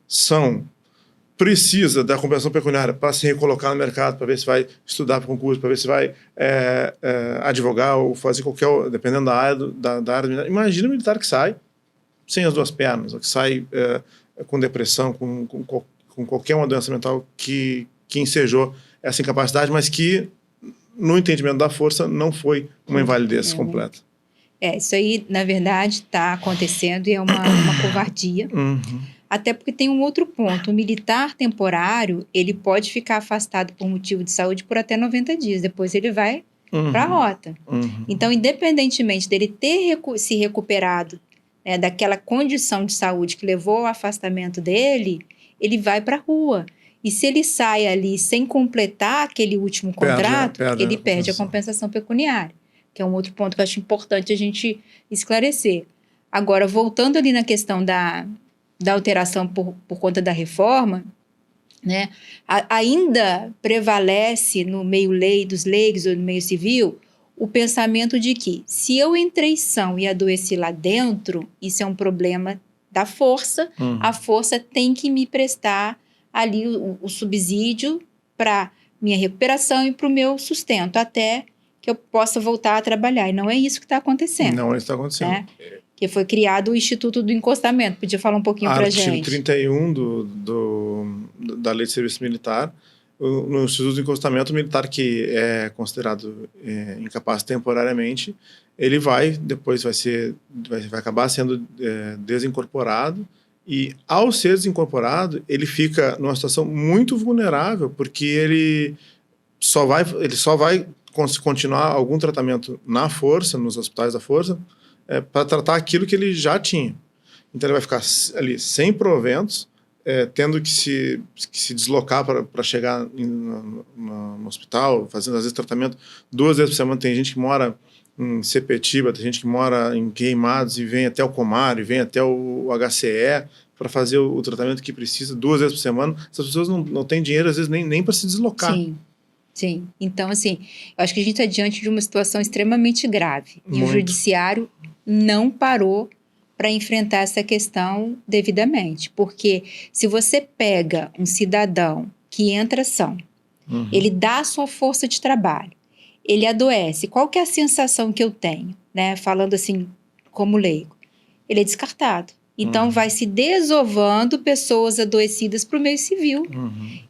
precisa da compensação pecuniária para se recolocar no mercado, para ver se vai estudar para concurso, para ver se vai advogar ou fazer dependendo da área militar. Imagina o militar que sai sem as 2 pernas, ou que sai com depressão, com qualquer uma doença mental que ensejou essa incapacidade, mas que, no entendimento da força, não foi uma invalidez completa. Isso aí, na verdade, está acontecendo e é uma covardia. Uhum. Até porque tem um outro ponto. O militar temporário, ele pode ficar afastado por motivo de saúde por até 90 dias. Depois ele vai para a rota. Uhum. Então, independentemente dele ter se recuperado, né, daquela condição de saúde que levou ao afastamento dele, ele vai para a rua. E se ele sai ali sem completar aquele último contrato, ele perde a compensação pecuniária, que é um outro ponto que eu acho importante a gente esclarecer. Agora, voltando ali na questão da alteração por conta da reforma, né, ainda prevalece no meio dos leigos ou no meio civil o pensamento de que se eu entrei são e adoeci lá dentro, isso é um problema da força, a força tem que me prestar ali o subsídio para minha recuperação e para o meu sustento, até que eu possa voltar a trabalhar. E não é isso que está acontecendo. Não é isso que está acontecendo. Né? Que foi criado o Instituto do Encostamento. Podia falar um pouquinho para a gente? Artigo 31 da Lei de Serviço Militar. No Instituto do Encostamento, o militar que é considerado incapaz temporariamente, ele vai acabar sendo desincorporado. E, ao ser desincorporado, ele fica numa situação muito vulnerável, porque ele só vai continuar algum tratamento na força, nos hospitais da força, para tratar aquilo que ele já tinha. Então, ele vai ficar ali sem proventos, tendo que se deslocar para chegar no hospital, fazendo, às vezes, tratamento 2 vezes por semana. Tem gente que mora em Sepetiba, tem gente que mora em Queimados e vem até o Comar, e vem até o HCE para fazer o tratamento que precisa 2 vezes por semana. Essas pessoas não têm dinheiro, às vezes, nem para se deslocar. Sim. Então, assim, eu acho que a gente está diante de uma situação extremamente grave. E o judiciário não parou para enfrentar essa questão devidamente. Porque se você pega um cidadão que entra ação, ele dá a sua força de trabalho, ele adoece, qual que é a sensação que eu tenho, né? Falando assim, como leigo? Ele é descartado. Então, vai se desovando pessoas adoecidas para o meio civil.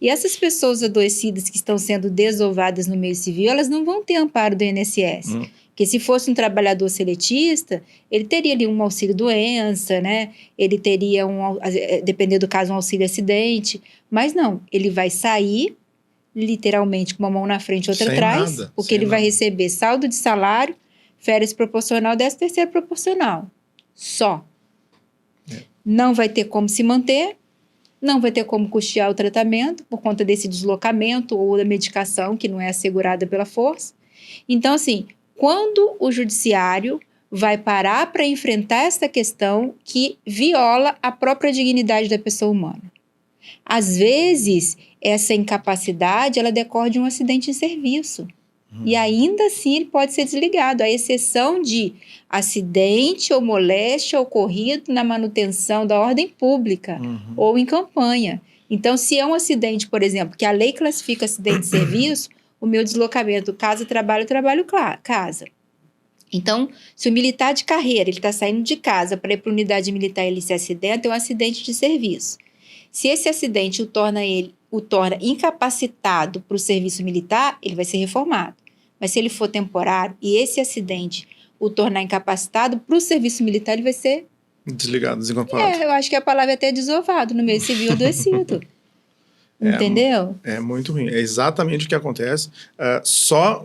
E essas pessoas adoecidas que estão sendo desovadas no meio civil, elas não vão ter amparo do INSS. Porque se fosse um trabalhador seletista, ele teria ali um auxílio-doença, né? Ele teria, dependendo do caso, um auxílio-acidente. Mas não, ele vai sair, literalmente, com uma mão na frente e outra atrás, porque ele vai receber saldo de salário, férias proporcional, 13º proporcional. Só. Não vai ter como se manter, não vai ter como custear o tratamento por conta desse deslocamento ou da medicação que não é assegurada pela força. Então, assim, quando o judiciário vai parar para enfrentar essa questão que viola a própria dignidade da pessoa humana? Às vezes, essa incapacidade, ela decorre de um acidente em serviço. E ainda assim ele pode ser desligado, à exceção de acidente ou moléstia ocorrido na manutenção da ordem pública ou em campanha, Então, se é um acidente, por exemplo, que a lei classifica acidente de serviço, o meu deslocamento casa-trabalho, trabalho-casa. Então, se o militar de carreira ele está saindo de casa para ir para a unidade militar e ele se acidenta, é um acidente de serviço. Se esse acidente o torna incapacitado para o serviço militar, ele vai ser reformado. Mas se ele for temporário e esse acidente o tornar incapacitado para o serviço militar, ele vai ser... Desligado, desincorporado. eu acho que a palavra é até desovado, no meio civil adoecido. Entendeu? É muito ruim. É exatamente o que acontece.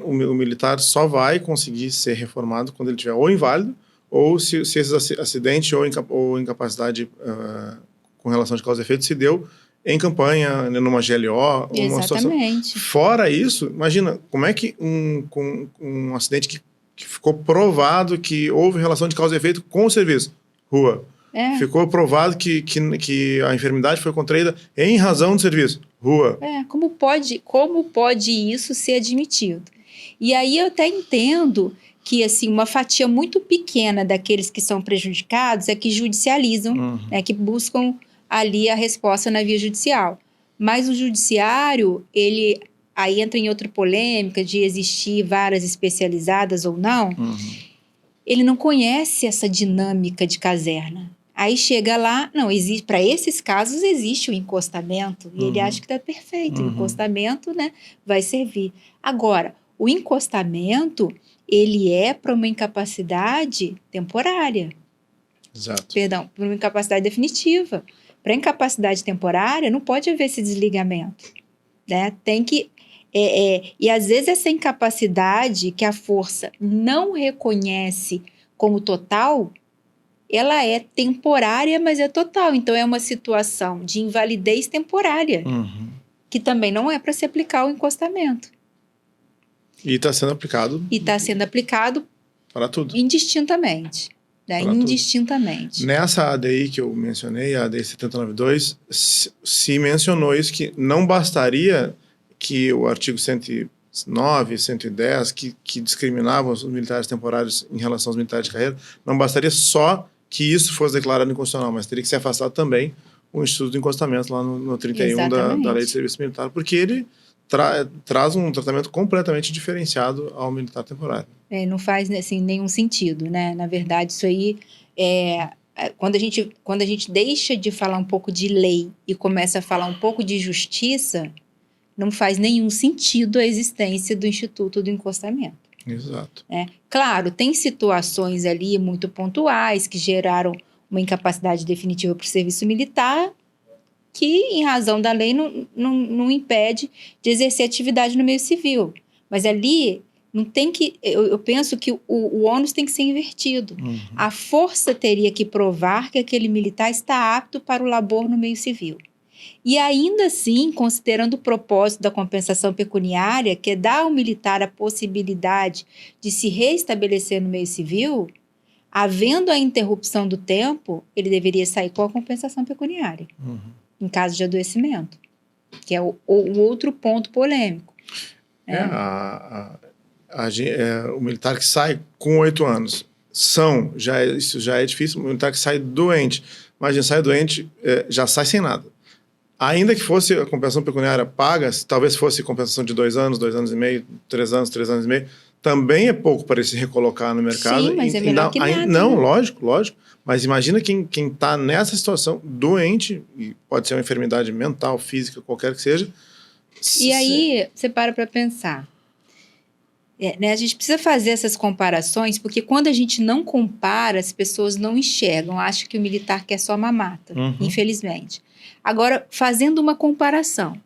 O militar só vai conseguir ser reformado quando ele estiver ou inválido, ou se esse acidente ou incapacidade com relação de causa e efeito se deu em campanha, numa GLO, ou uma situação. Exatamente. Fora isso, imagina, como é que um acidente que ficou provado que houve relação de causa e efeito com o serviço, rua. Ficou provado que a enfermidade foi contraída em razão do serviço. Rua. Como pode isso ser admitido? E aí eu até entendo que assim, uma fatia muito pequena daqueles que são prejudicados é que judicializam, que buscam ali a resposta na via judicial. Mas o judiciário, ele aí entra em outra polêmica de existir varas especializadas ou não, ele não conhece essa dinâmica de caserna. Aí chega lá, para esses casos existe o encostamento, e ele acha que está perfeito, o encostamento, né, vai servir. Agora, o encostamento, ele é para uma incapacidade temporária. Exato. Perdão, para uma incapacidade definitiva. Para incapacidade temporária, não pode haver esse desligamento, né? Tem que... e às vezes essa incapacidade que a força não reconhece como total, ela é temporária, mas é total. Então, é uma situação de invalidez temporária, que também não é para se aplicar o encostamento. E está sendo aplicado... E está sendo aplicado... para tudo. Indistintamente. Né? Indistintamente. Tudo. Nessa ADI que eu mencionei, a ADI 7092, se mencionou isso, que não bastaria que o artigo 109, 110, que discriminavam os militares temporários em relação aos militares de carreira, não bastaria só que isso fosse declarado inconstitucional, mas teria que ser afastado também o Instituto do Encostamento lá no 31 da Lei de Serviço Militar, porque ele traz um tratamento completamente diferenciado ao militar temporário. Não faz assim, nenhum sentido, né? Na verdade, isso aí quando a gente deixa de falar um pouco de lei e começa a falar um pouco de justiça, não faz nenhum sentido a existência do Instituto do Encostamento. Exato. Claro, tem situações ali muito pontuais que geraram uma incapacidade definitiva para o serviço militar que, em razão da lei, não impede de exercer atividade no meio civil. Mas ali não tem que... Eu penso que o ônus tem que ser invertido. A força teria que provar que aquele militar está apto para o labor no meio civil. E ainda assim, considerando o propósito da compensação pecuniária, que é dar ao militar a possibilidade de se reestabelecer no meio civil, havendo a interrupção do tempo, ele deveria sair com a compensação pecuniária, em caso de adoecimento, que é o outro ponto polêmico. O militar que sai com 8 anos, isso já é difícil, o militar que sai doente, imagina, sai doente, já sai sem nada. Ainda que fosse a compensação pecuniária paga, talvez fosse compensação de 2 anos, 2 anos e meio, 3 anos, 3 anos e meio, também é pouco para ele se recolocar no mercado. Sim, mas é melhor que nada. Não, lógico. Mas imagina quem está nessa situação, doente, e pode ser uma enfermidade mental, física, qualquer que seja. E aí, você para pensar. A gente precisa fazer essas comparações, porque quando a gente não compara, as pessoas não enxergam, acham que o militar quer só mamata, infelizmente. Agora, fazendo uma comparação,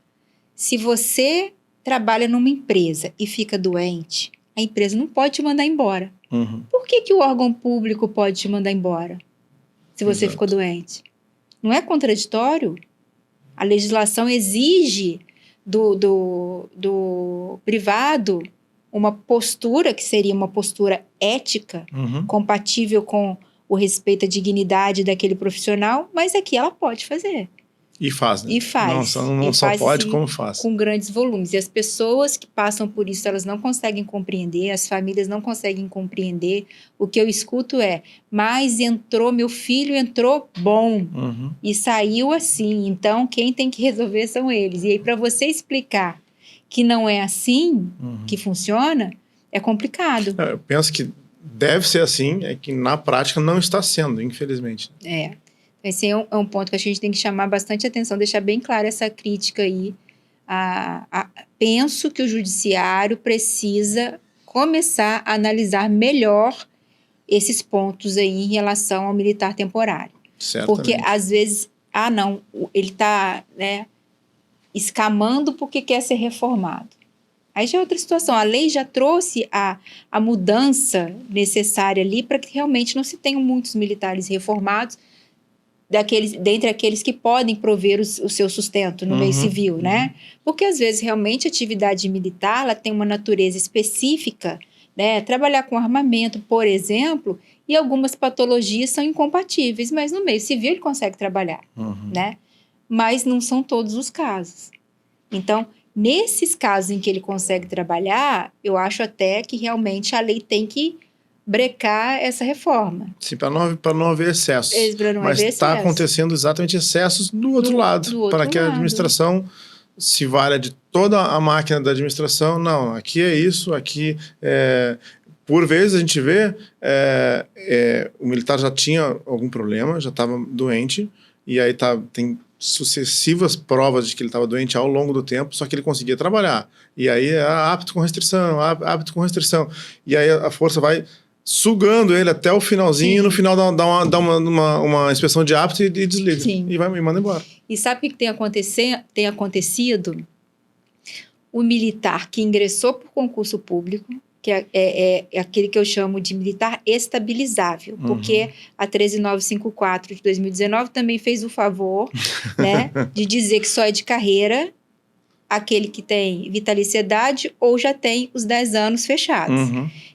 se você trabalha numa empresa e fica doente, a empresa não pode te mandar embora. Por que o órgão público pode te mandar embora se você ficou doente? Não é contraditório? A legislação exige do privado uma postura que seria uma postura ética, compatível com o respeito à dignidade daquele profissional, mas aqui ela pode fazer. E faz, né? E faz. Não E só faz, pode, assim, como faz. com grandes volumes. E as pessoas que passam por isso, elas não conseguem compreender, as famílias não conseguem compreender. O que eu escuto é, mas meu filho entrou bom Uhum. e saiu assim. Então, quem tem que resolver são eles. E aí, para você explicar que não é assim que funciona, é complicado. Eu penso que deve ser assim, é que na prática não está sendo, infelizmente. É. Esse é um ponto que a gente tem que chamar bastante atenção, deixar bem clara essa crítica aí. Penso que o judiciário precisa começar a analisar melhor esses pontos aí em relação ao militar temporário. Certamente. Porque, às vezes, não, ele está, né, escamando porque quer ser reformado. Aí já é outra situação. A lei já trouxe a mudança necessária ali para que realmente não se tenham muitos militares reformados dentre aqueles que podem prover o seu sustento no meio civil, né? Porque, às vezes, realmente, a atividade militar ela tem uma natureza específica, né? Trabalhar com armamento, por exemplo, e algumas patologias são incompatíveis, mas no meio civil ele consegue trabalhar, né? Mas não são todos os casos. Então, nesses casos em que ele consegue trabalhar, eu acho até que realmente a lei tem que brecar essa reforma. Sim, para não haver excessos. Mas está acontecendo exatamente excessos do outro lado, para que a administração se valha de toda a máquina da administração. Não, aqui é isso, aqui por vezes a gente vê o militar já tinha algum problema, já estava doente, e aí tem sucessivas provas de que ele estava doente ao longo do tempo, só que ele conseguia trabalhar. E aí apto com restrição, apto com restrição. E aí a força vai sugando ele até o finalzinho. Sim. E no final dá uma inspeção de apto e desliga. Sim. E manda embora. E sabe o que tem acontecido? O militar que ingressou por concurso público, que é aquele que eu chamo de militar estabilizável, porque a 13954 de 2019 também fez o favor, né, de dizer que só é de carreira aquele que tem vitaliciedade ou já tem os 10 anos fechados.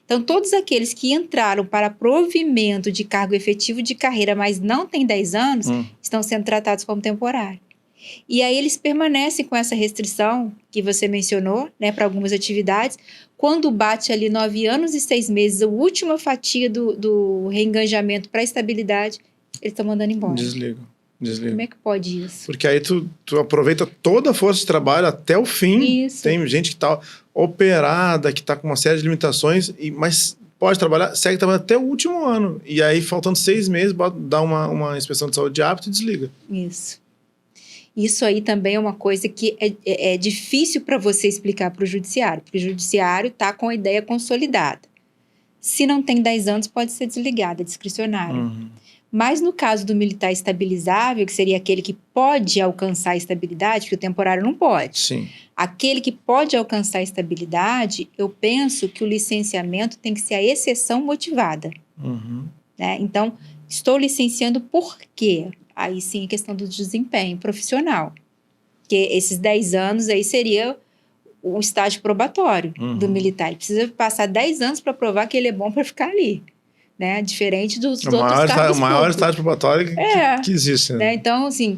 Então, todos aqueles que entraram para provimento de cargo efetivo de carreira, mas não têm 10 anos, estão sendo tratados como temporário. E aí eles permanecem com essa restrição que você mencionou, né, para algumas atividades. Quando bate ali 9 anos e 6 meses, a última fatia do reengajamento para a estabilidade, eles estão mandando embora. Desliga. Como é que pode isso? Porque aí tu aproveita toda a força de trabalho até o fim. Isso. Tem gente que está operada, que está com uma série de limitações, mas pode trabalhar, segue trabalhando até o último ano. E aí, faltando 6 meses, dá uma inspeção de saúde de apto e desliga. Isso aí também é uma coisa que é difícil para você explicar para o judiciário, porque o judiciário está com a ideia consolidada. Se não tem 10 anos, pode ser desligado, é discricionário. Mas no caso do militar estabilizável, que seria aquele que pode alcançar a estabilidade, porque o temporário não pode. Sim. Aquele que pode alcançar a estabilidade, eu penso que o licenciamento tem que ser a exceção motivada. Né? Então, estou licenciando por quê? Aí sim a questão do desempenho profissional. Porque esses 10 anos aí seria o estágio probatório do militar. Ele precisa passar 10 anos para provar que ele é bom para ficar ali. Né? Diferente dos outros cargos o maior estágio probatório que existe. Né? Então, assim,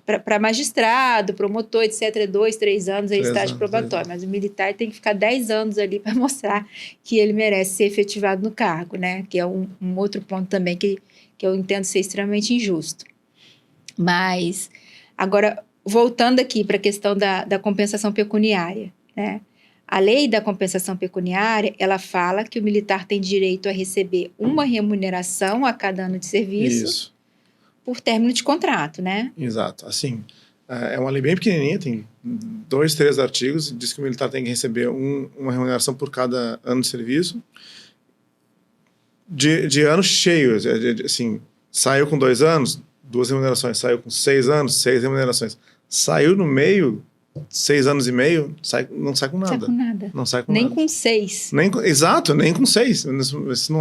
para magistrado, promotor, etc., 2, 3 anos aí estágio probatório. Mas o militar tem que ficar 10 anos ali para mostrar que ele merece ser efetivado no cargo, né? Que é um outro ponto também que eu entendo ser extremamente injusto. Mas, agora, voltando aqui para a questão da compensação pecuniária, né? A lei da compensação pecuniária, ela fala que o militar tem direito a receber uma remuneração a cada ano de serviço por término de contrato, né? Exato. Assim, é uma lei bem pequenininha, tem 2, 3 artigos, e diz que o militar tem que receber uma remuneração por cada ano de serviço. De ano cheio, assim, saiu com 2 anos, 2 remunerações, saiu com 6 anos, 6 remunerações. Saiu no meio, 6 anos e meio, não sai com nada. Não sai com nem nada. Com 6. Exato, nem com 6. Isso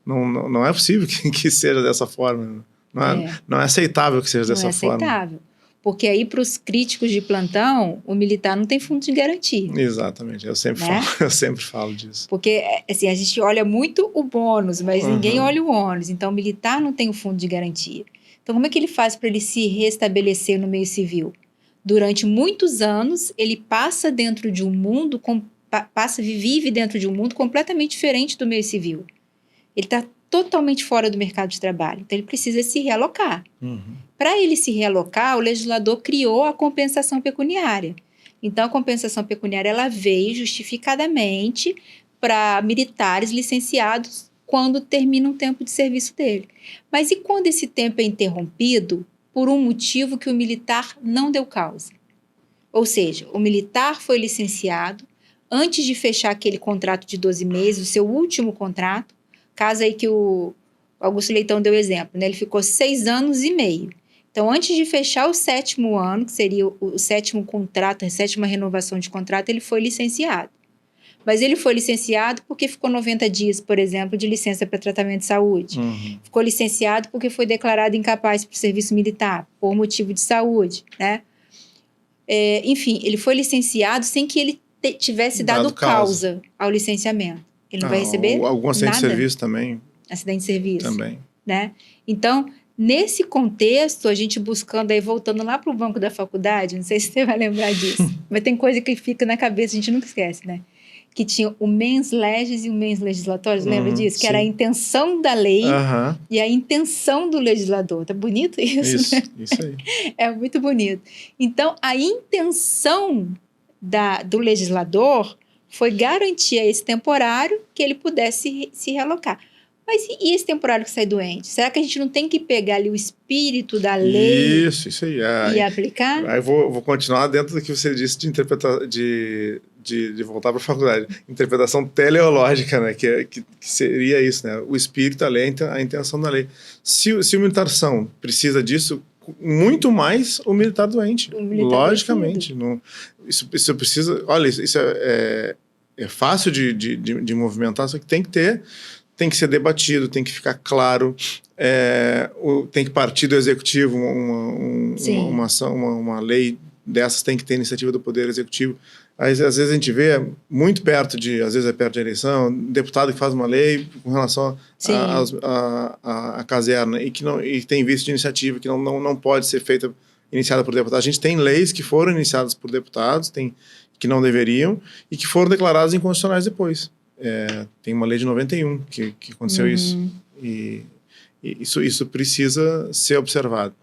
não é possível que seja dessa forma. Não é aceitável que seja dessa forma. Não é aceitável. Porque aí, para os críticos de plantão, o militar não tem fundo de garantia. Exatamente, eu sempre falo disso. Porque, assim, a gente olha muito o bônus, mas ninguém olha o ônus. Então, o militar não tem o fundo de garantia. Então, como é que ele faz para ele se restabelecer no meio civil? Durante muitos anos, ele passa dentro de um mundo, vive dentro de um mundo completamente diferente do meio civil. Ele está totalmente fora do mercado de trabalho. Então, ele precisa se realocar. Para ele se realocar, o legislador criou a compensação pecuniária. Então, a compensação pecuniária ela veio justificadamente para militares licenciados quando termina o tempo de serviço dele. Mas e quando esse tempo é interrompido por um motivo que o militar não deu causa? Ou seja, o militar foi licenciado antes de fechar aquele contrato de 12 meses, o seu último contrato, caso aí que o Augusto Leitão deu exemplo, né? Ele ficou 6 anos e meio. Então, antes de fechar o 7º ano, que seria o 7º contrato, a 7ª renovação de contrato, ele foi licenciado. Mas ele foi licenciado porque ficou 90 dias, por exemplo, de licença para tratamento de saúde. Ficou licenciado porque foi declarado incapaz para o serviço militar, por motivo de saúde, né? Enfim, ele foi licenciado sem que ele tivesse dado causa ao licenciamento. Ele não vai receber algum acidente nada. de serviço também. Acidente de serviço. Também. Né? Então, nesse contexto, a gente buscando aí, voltando lá para o banco da faculdade, não sei se você vai lembrar disso, mas tem coisa que fica na cabeça, a gente nunca esquece, né? Que tinha o mens legis e o mens legislatório, lembra disso? Que sim. era a intenção da lei e a intenção do legislador. Tá bonito isso, né? Isso aí. É muito bonito. Então, a intenção do legislador foi garantir a esse temporário que ele pudesse se realocar. Mas e esse temporário que sai doente? Será que a gente não tem que pegar ali o espírito da lei isso aí. E aplicar? Aí vou continuar dentro do que você disse de interpretar, de voltar para a faculdade. Interpretação teleológica, né? Que seria isso, né? O espírito da lei, a intenção da lei. Se o militar são precisa disso, muito mais o militar doente. Logicamente. Não, isso precisa... Olha, isso é fácil de movimentar, só que tem que ser debatido, tem que ficar claro, tem que partir do executivo, uma lei dessas tem que ter iniciativa do Poder Executivo. Às vezes a gente vê muito perto às vezes é perto da eleição, deputado que faz uma lei com relação à caserna e tem visto de iniciativa que não pode ser iniciada por deputado. A gente tem leis que foram iniciadas por deputados, que não deveriam e que foram declaradas inconstitucionais depois. Tem uma lei de 91 que aconteceu isso. E isso precisa ser observado.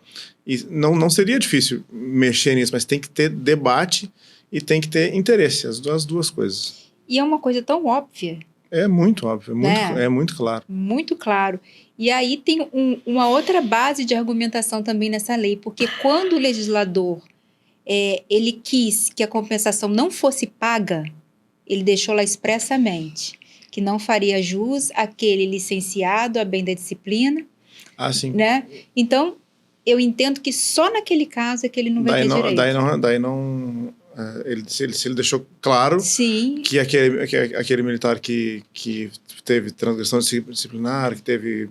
E não seria difícil mexer nisso, mas tem que ter debate e tem que ter interesse, as duas coisas. E é uma coisa tão óbvia. É muito óbvio, é muito claro. Muito claro. E aí tem uma outra base de argumentação também nessa lei, porque quando o legislador ele quis que a compensação não fosse paga, ele deixou lá expressamente que não faria jus àquele licenciado a bem da disciplina. Sim. Né? Então, eu entendo que só naquele caso é que ele não vai ter direito. Daí não... se ele deixou claro que aquele militar que teve transgressão disciplinar, que teve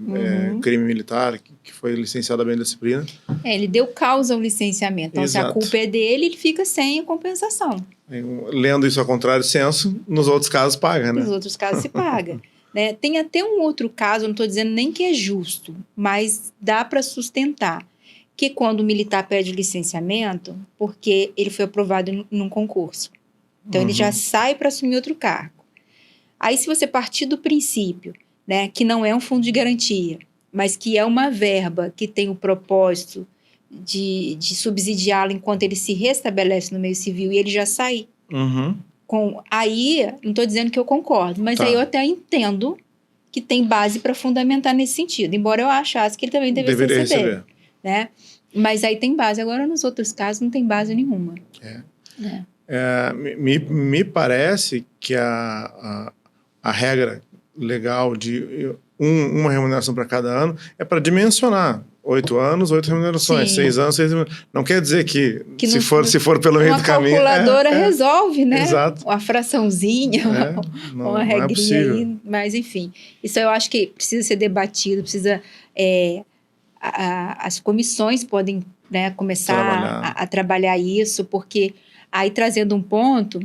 crime militar, que foi licenciado a bem da disciplina. Ele deu causa ao licenciamento. Então, se a culpa é dele, ele fica sem a compensação. Lendo isso ao contrário senso, nos outros casos paga, né? Nos outros casos se paga. Né? Tem até um outro caso, não estou dizendo nem que é justo, mas dá para sustentar. Que quando o militar pede licenciamento, porque ele foi aprovado num concurso. Então, ele já sai para assumir outro cargo. Aí, se você partir do princípio, né, que não é um fundo de garantia, mas que é uma verba que tem o propósito de subsidiá-lo enquanto ele se restabelece no meio civil e ele já sai. Aí, não estou dizendo que eu concordo, mas aí eu até entendo que tem base para fundamentar nesse sentido, embora eu achasse que ele também deveria receber. Né? Mas aí tem base. Agora, nos outros casos, não tem base nenhuma. Me parece que a regra legal de uma remuneração para cada ano é para dimensionar. 8 anos, 8 remunerações. 6 anos, 6 remunerações. Não quer dizer que se for pelo meio do caminho... Uma calculadora resolve, né? Exato. Uma fraçãozinha, uma regrinha aí. Mas, enfim, isso eu acho que precisa ser debatido, precisa... as comissões podem, né, começar a trabalhar isso, porque aí trazendo um ponto,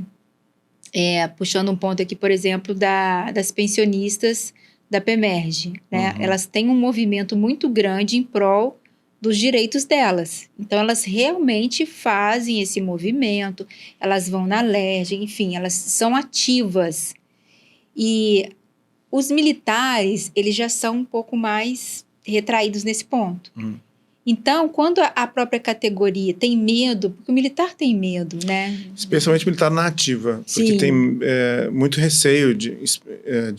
puxando um ponto aqui, por exemplo, das pensionistas da PEMERGE, né? Elas têm um movimento muito grande em prol dos direitos delas. Então, elas realmente fazem esse movimento, elas vão na LERJ, enfim, elas são ativas. E os militares, eles já são um pouco mais retraídos nesse ponto. Então, quando a própria categoria tem medo, porque o militar tem medo, né? Especialmente militar na ativa, porque Sim. tem muito receio de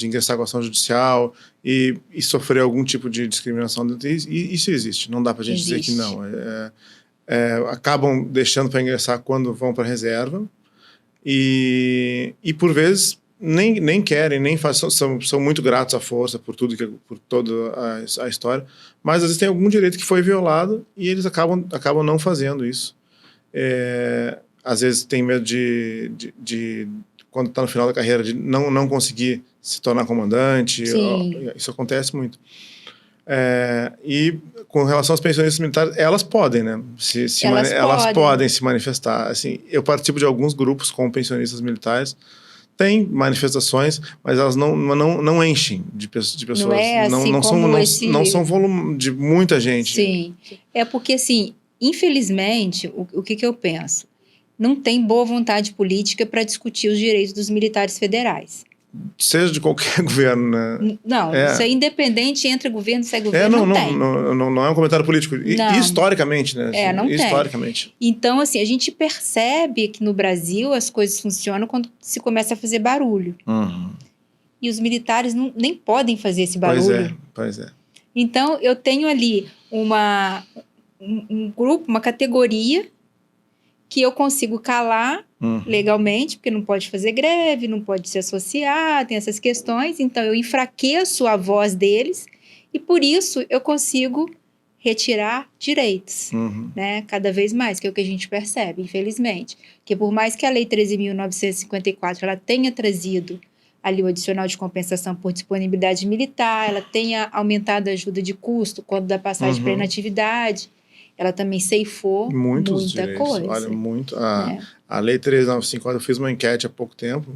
ingressar com ação judicial e sofrer algum tipo de discriminação. E isso existe, não dá pra gente dizer que não. Acabam deixando para ingressar quando vão para reserva e por vezes nem querem, nem fazem, são muito gratos à força por tudo, por toda a história, mas às vezes tem algum direito que foi violado e eles acabam não fazendo isso. Às vezes tem medo de quando está no final da carreira, de não conseguir se tornar comandante. Isso acontece muito. E com relação às pensionistas militares, elas podem, né? Elas podem se manifestar. Assim, eu participo de alguns grupos com pensionistas militares. Tem manifestações, mas elas não enchem de pessoas. Não é assim não são volume de muita gente. Sim. É porque, assim, infelizmente, o que eu penso? Não tem boa vontade política para discutir os direitos dos militares federais. Seja de qualquer governo, né? Não, isso é independente entre governo e sai governo, não é um comentário político. Historicamente, né? Não historicamente. Tem. Então, assim, a gente percebe que no Brasil as coisas funcionam quando se começa a fazer barulho. E os militares nem podem fazer esse barulho. Pois é. Então, eu tenho ali um grupo, uma categoria que eu consigo calar legalmente, porque não pode fazer greve, não pode se associar, tem essas questões. Então, eu enfraqueço a voz deles e, por isso, eu consigo retirar direitos, né? Cada vez mais, que é o que a gente percebe, infelizmente. Porque por mais que a Lei 13.954 ela tenha trazido ali o adicional de compensação por disponibilidade militar, ela tenha aumentado a ajuda de custo quando da passagem para inatividade, ela também ceifou muita coisa. Olha, muito. A Lei 13.954, eu fiz uma enquete há pouco tempo,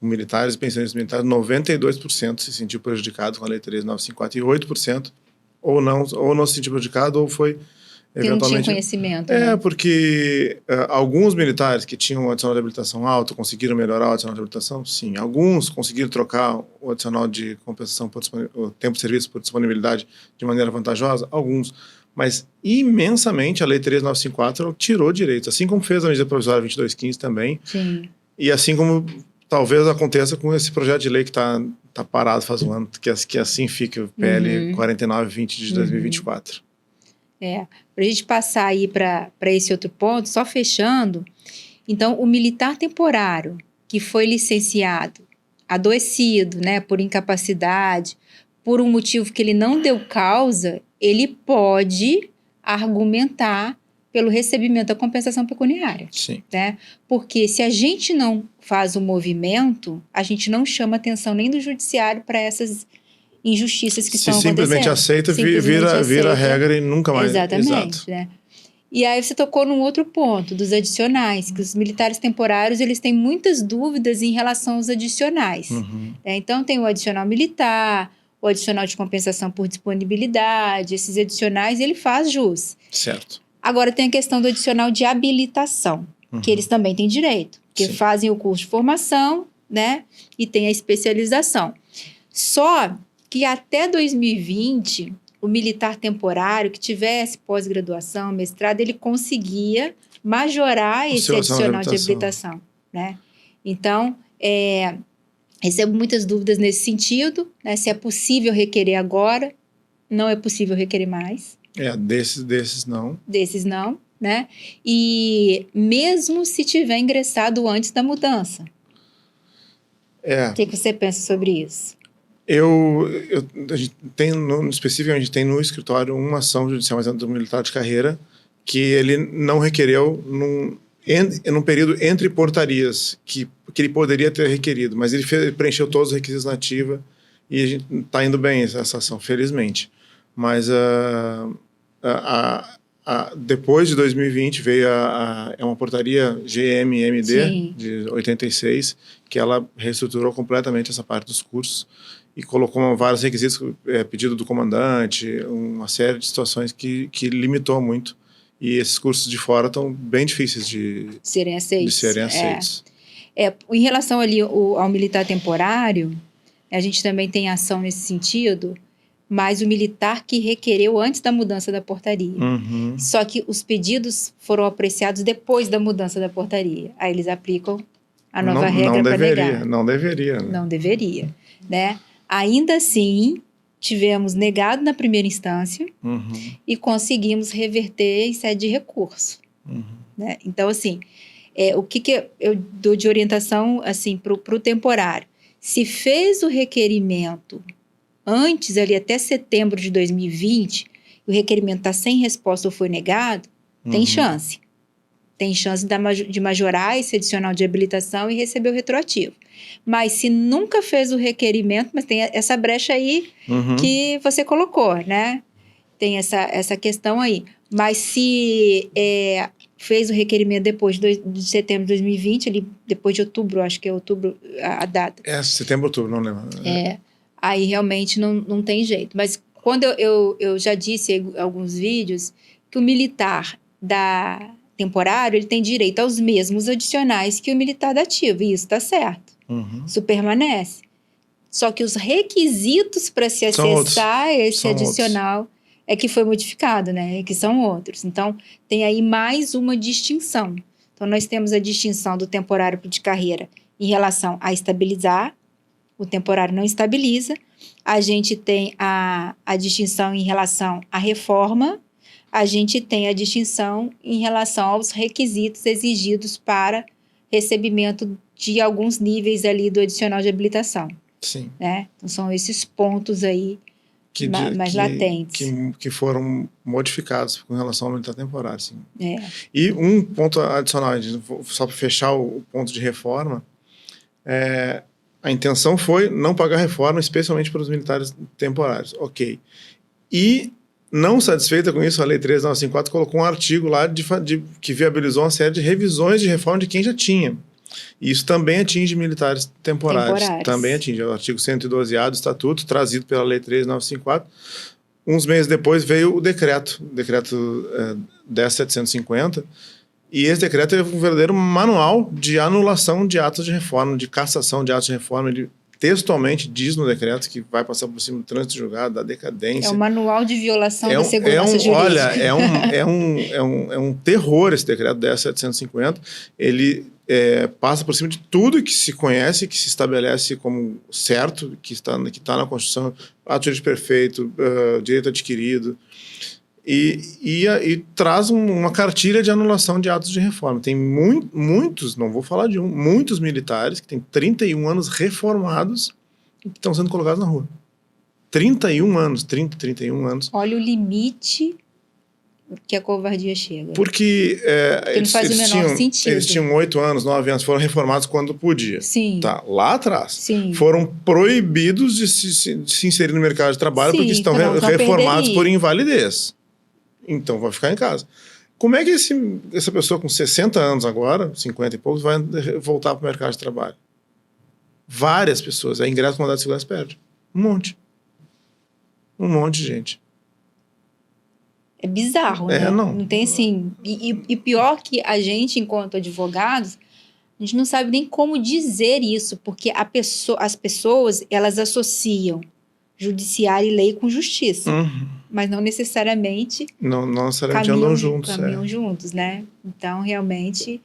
com militares e pensionistas militares, 92% se sentiu prejudicado com a Lei 13.954 e 8% ou não se sentiu prejudicado ou foi eventualmente... Que não tinha conhecimento. Né? Porque alguns militares que tinham o adicional de habilitação alto conseguiram melhorar o adicional de habilitação, sim. Alguns conseguiram trocar o adicional de compensação por o tempo de serviço por disponibilidade de maneira vantajosa, alguns. Mas, imensamente, a Lei 13.954 tirou direitos, assim como fez a medida provisória 2215 também. Sim. E assim como talvez aconteça com esse projeto de lei que está parado faz um ano, que assim fica o PL 4920 de 2024. Para a gente passar aí para esse outro ponto, só fechando, então, o militar temporário que foi licenciado, adoecido, né, por incapacidade, por um motivo que ele não deu causa, ele pode argumentar pelo recebimento da compensação pecuniária. Sim. Né? Porque se a gente não faz o movimento, a gente não chama atenção nem do judiciário para essas injustiças que estão acontecendo. Se simplesmente aceita, vira regra e nunca mais... Exatamente. Exato. Né? E aí você tocou num outro ponto, dos adicionais, que os militares temporários, eles têm muitas dúvidas em relação aos adicionais. Então, tem o adicional militar, o adicional de compensação por disponibilidade, esses adicionais, ele faz jus. Certo. Agora, tem a questão do adicional de habilitação, que eles também têm direito, que fazem o curso de formação, né, e tem a especialização. Só que até 2020... o militar temporário que tivesse pós-graduação, mestrado, ele conseguia majorar esse adicional de habilitação, né? Então, recebo muitas dúvidas nesse sentido, né? Se é possível requerer agora, não é possível requerer mais. Desses não. Desses não, né? E mesmo se tiver ingressado antes da mudança. O que você pensa sobre isso? A gente tem, especificamente, tem no escritório uma ação judicial do militar de carreira que ele não requereu num período entre portarias que ele poderia ter requerido, mas ele preencheu todos os requisitos na ativa e a gente está indo bem essa ação, felizmente. Mas depois de 2020 veio uma portaria GMMD de 86, que ela reestruturou completamente essa parte dos cursos. e colocou vários requisitos, pedido do comandante, uma série de situações que limitou muito. E esses cursos de fora estão bem difíceis de serem aceitos. Em relação ali ao militar temporário, a gente também tem ação nesse sentido, mas o militar que requereu antes da mudança da portaria. Uhum. Só que os pedidos foram apreciados depois da mudança da portaria. Aí eles aplicam a nova regra para negar. Não deveria. Né? Não deveria, né? Ainda assim, tivemos negado na primeira instância e conseguimos reverter em sede de recurso. Né? Então, assim, o que eu dou de orientação assim, para o temporário? Se fez o requerimento antes, ali até setembro de 2020, o requerimento está sem resposta ou foi negado, tem chance. Tem chance de majorar esse adicional de habilitação e receber o retroativo. Mas se nunca fez o requerimento, mas tem essa brecha aí que você colocou, né? Tem essa questão aí. Mas se fez o requerimento depois de setembro de 2020, ali, depois de outubro, acho que é outubro a data. Setembro, outubro, não lembro. Aí realmente não tem jeito. Mas quando eu já disse em alguns vídeos que o militar temporário, ele tem direito aos mesmos adicionais que o militar da ativa, e isso está certo. Isso permanece. Só que os requisitos para se acessar esse adicional é que foi modificado, né? Que são outros. Então, tem aí mais uma distinção. Então, nós temos a distinção do temporário de carreira em relação a estabilizar. O temporário não estabiliza. A gente tem a distinção em relação à reforma. A gente tem a distinção em relação aos requisitos exigidos para recebimento de alguns níveis ali do adicional de habilitação. Sim. Né? Então, são esses pontos aí mais latentes. Que foram modificados com relação ao militar temporário, sim. E um ponto adicional, só para fechar o ponto de reforma, a intenção foi não pagar reforma, especialmente para os militares temporários. Ok. E, não satisfeita com isso, a Lei 13954 colocou um artigo lá que viabilizou uma série de revisões de reforma de quem já tinha. E isso também atinge militares temporários. Também atinge. É o artigo 112A do Estatuto, trazido pela Lei 13954. Uns meses depois veio o decreto 10.750, e esse decreto é um verdadeiro manual de anulação de atos de reforma, de cassação de atos de reforma. Ele textualmente diz no decreto que vai passar por cima do trânsito julgado, da decadência. É um manual de violação da segurança jurídica. Olha, é um terror esse decreto 10.750. Ele passa por cima de tudo que se conhece, que se estabelece como certo, que está na Constituição, ato de perfeito, direito adquirido, e traz uma cartilha de anulação de atos de reforma. Tem muitos, não vou falar de muitos militares que têm 31 anos reformados e que estão sendo colocados na rua. 31 anos. Olha o limite que a covardia chega. Porque não faz o menor sentido. Eles tinham 8 anos, 9 anos, foram reformados quando podia. Sim. Tá, lá atrás. Sim. Foram proibidos de se inserir no mercado de trabalho. Sim, porque estão reformados por invalidez. Então vai ficar em casa. Como é que essa pessoa com 60 anos agora, 50 e poucos, vai voltar para o mercado de trabalho? Várias pessoas. A ingresso com mandado de segurança perde. Um monte de gente. É bizarro, né? Não tem assim... E pior que a gente, enquanto advogados, a gente não sabe nem como dizer isso, porque as pessoas, elas associam judiciário e lei com justiça. Mas não necessariamente... Não necessariamente andam juntos. Caminham juntos, né? Então, realmente,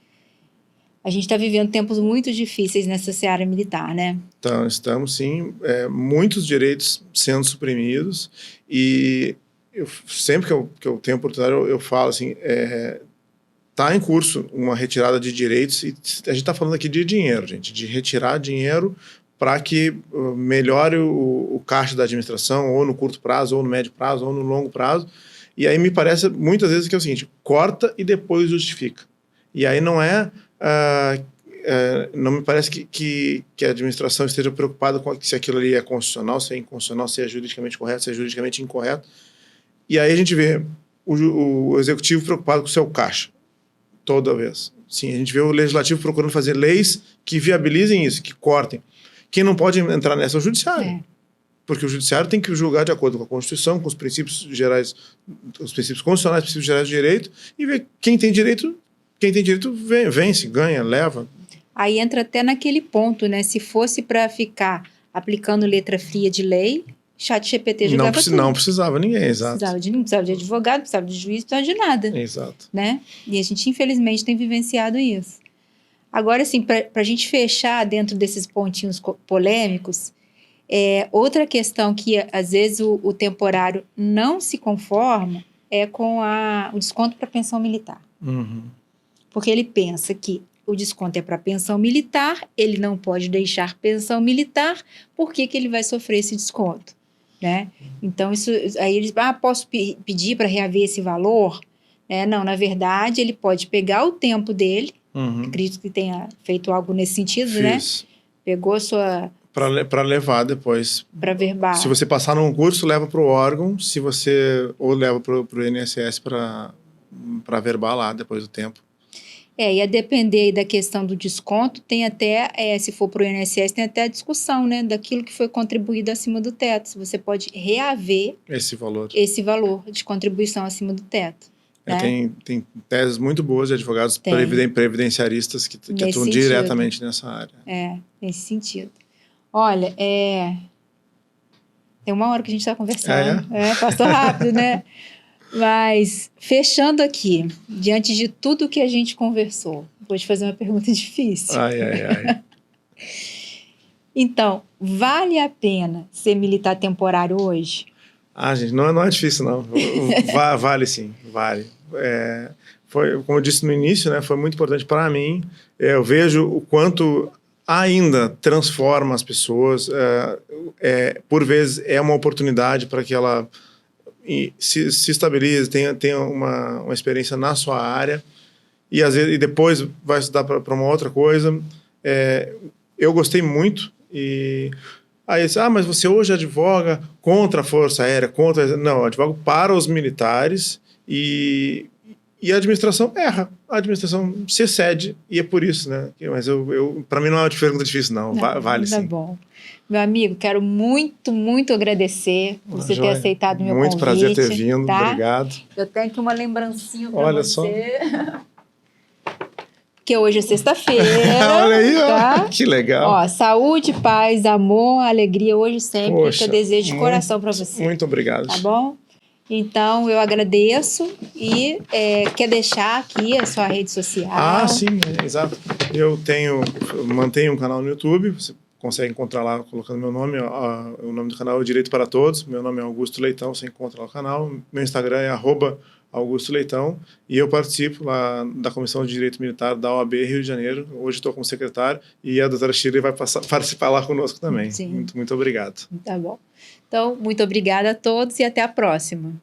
a gente está vivendo tempos muito difíceis nessa seara militar, né? Então, estamos, sim. Muitos direitos sendo suprimidos. E sempre que eu tenho oportunidade, eu falo assim, está em curso uma retirada de direitos. E a gente está falando aqui de dinheiro, gente. De retirar dinheiro para que melhore o caixa da administração, ou no curto prazo, ou no médio prazo, ou no longo prazo. E aí me parece muitas vezes que é o seguinte, corta e depois justifica. E aí não não me parece que a administração esteja preocupada com se aquilo ali é constitucional, se é inconstitucional, se é juridicamente correto, se é juridicamente incorreto. E aí a gente vê o executivo preocupado com o seu caixa, toda vez. Sim, a gente vê o legislativo procurando fazer leis que viabilizem isso, que cortem. Quem não pode entrar nessa é o judiciário. porque o judiciário tem que julgar de acordo com a Constituição, com os princípios gerais, os princípios constitucionais, os princípios gerais do direito, e ver quem tem direito vence, ganha, leva. Aí entra até naquele ponto, né? Se fosse para ficar aplicando letra fria de lei, ChatGPT julgava tudo. Não precisava ninguém, exato. Não precisava de advogado, não precisava de juiz, não precisava de nada. Exato. Né? E a gente, infelizmente, tem vivenciado isso. Agora, assim, para a gente fechar dentro desses pontinhos polêmicos, outra questão que, às vezes, o temporário não se conforma é com o desconto para pensão militar. Uhum. Porque ele pensa que o desconto é para pensão militar, ele não pode deixar pensão militar, por que ele vai sofrer esse desconto? Né? Então, aí eles posso pedir para reaver esse valor? Não, na verdade, ele pode pegar o tempo dele, acredito que tenha feito algo nesse sentido, né? Pegou sua... Para levar depois. Para verbal. Se você passar num curso, leva para o órgão, se você... Ou leva para o INSS para verbar lá depois do tempo. E a depender da questão do desconto, tem até, se for para o INSS, tem até a discussão, né, daquilo que foi contribuído acima do teto. Se você pode reaver esse valor de contribuição acima do teto. Né? Tem teses muito boas de advogados previdenciaristas que atuam diretamente nessa área. Nesse sentido. Olha, tem uma hora que a gente está conversando. Passou rápido, né? Mas, fechando aqui, diante de tudo que a gente conversou, vou te fazer uma pergunta difícil. Ai. Então, vale a pena ser militar temporário hoje? Gente, não é difícil, não. Vale sim, vale. Foi, como eu disse no início, né, foi muito importante para mim. Eu vejo o quanto ainda transforma as pessoas. Por vezes, é uma oportunidade para que ela... se estabilize, tenha uma experiência na sua área e às vezes depois vai estudar para uma outra coisa. Eu gostei muito e aí mas você hoje advoga contra a Força Aérea, não, eu advogo para os militares e a administração erra, a administração se excede e é por isso, né? Mas para mim não é uma pergunta difícil, não. Vale sim. Tá bom. Meu amigo, quero muito, muito agradecer por você ter aceitado o meu convite. Muito prazer ter vindo, tá? Obrigado. Eu tenho aqui uma lembrancinha para Olha você. Só. Porque hoje é sexta-feira. Olha aí, tá? Que legal. Saúde, paz, amor, alegria hoje e sempre. Poxa, que eu desejo de coração para você. Muito obrigado. Tá bom? Então, eu agradeço e quer deixar aqui a sua rede social? Sim, exato. Eu mantenho um canal no YouTube, você consegue encontrar lá colocando meu nome, o nome do canal é Direito para Todos, meu nome é Augusto Leitão, você encontra lá o canal, meu Instagram é @AugustoLeitão e eu participo lá da Comissão de Direito Militar da OAB Rio de Janeiro, hoje estou como secretário e a doutora Shirley vai participar lá conosco também. Sim. Muito, muito obrigado. Tá bom. Então, muito obrigada a todos e até a próxima.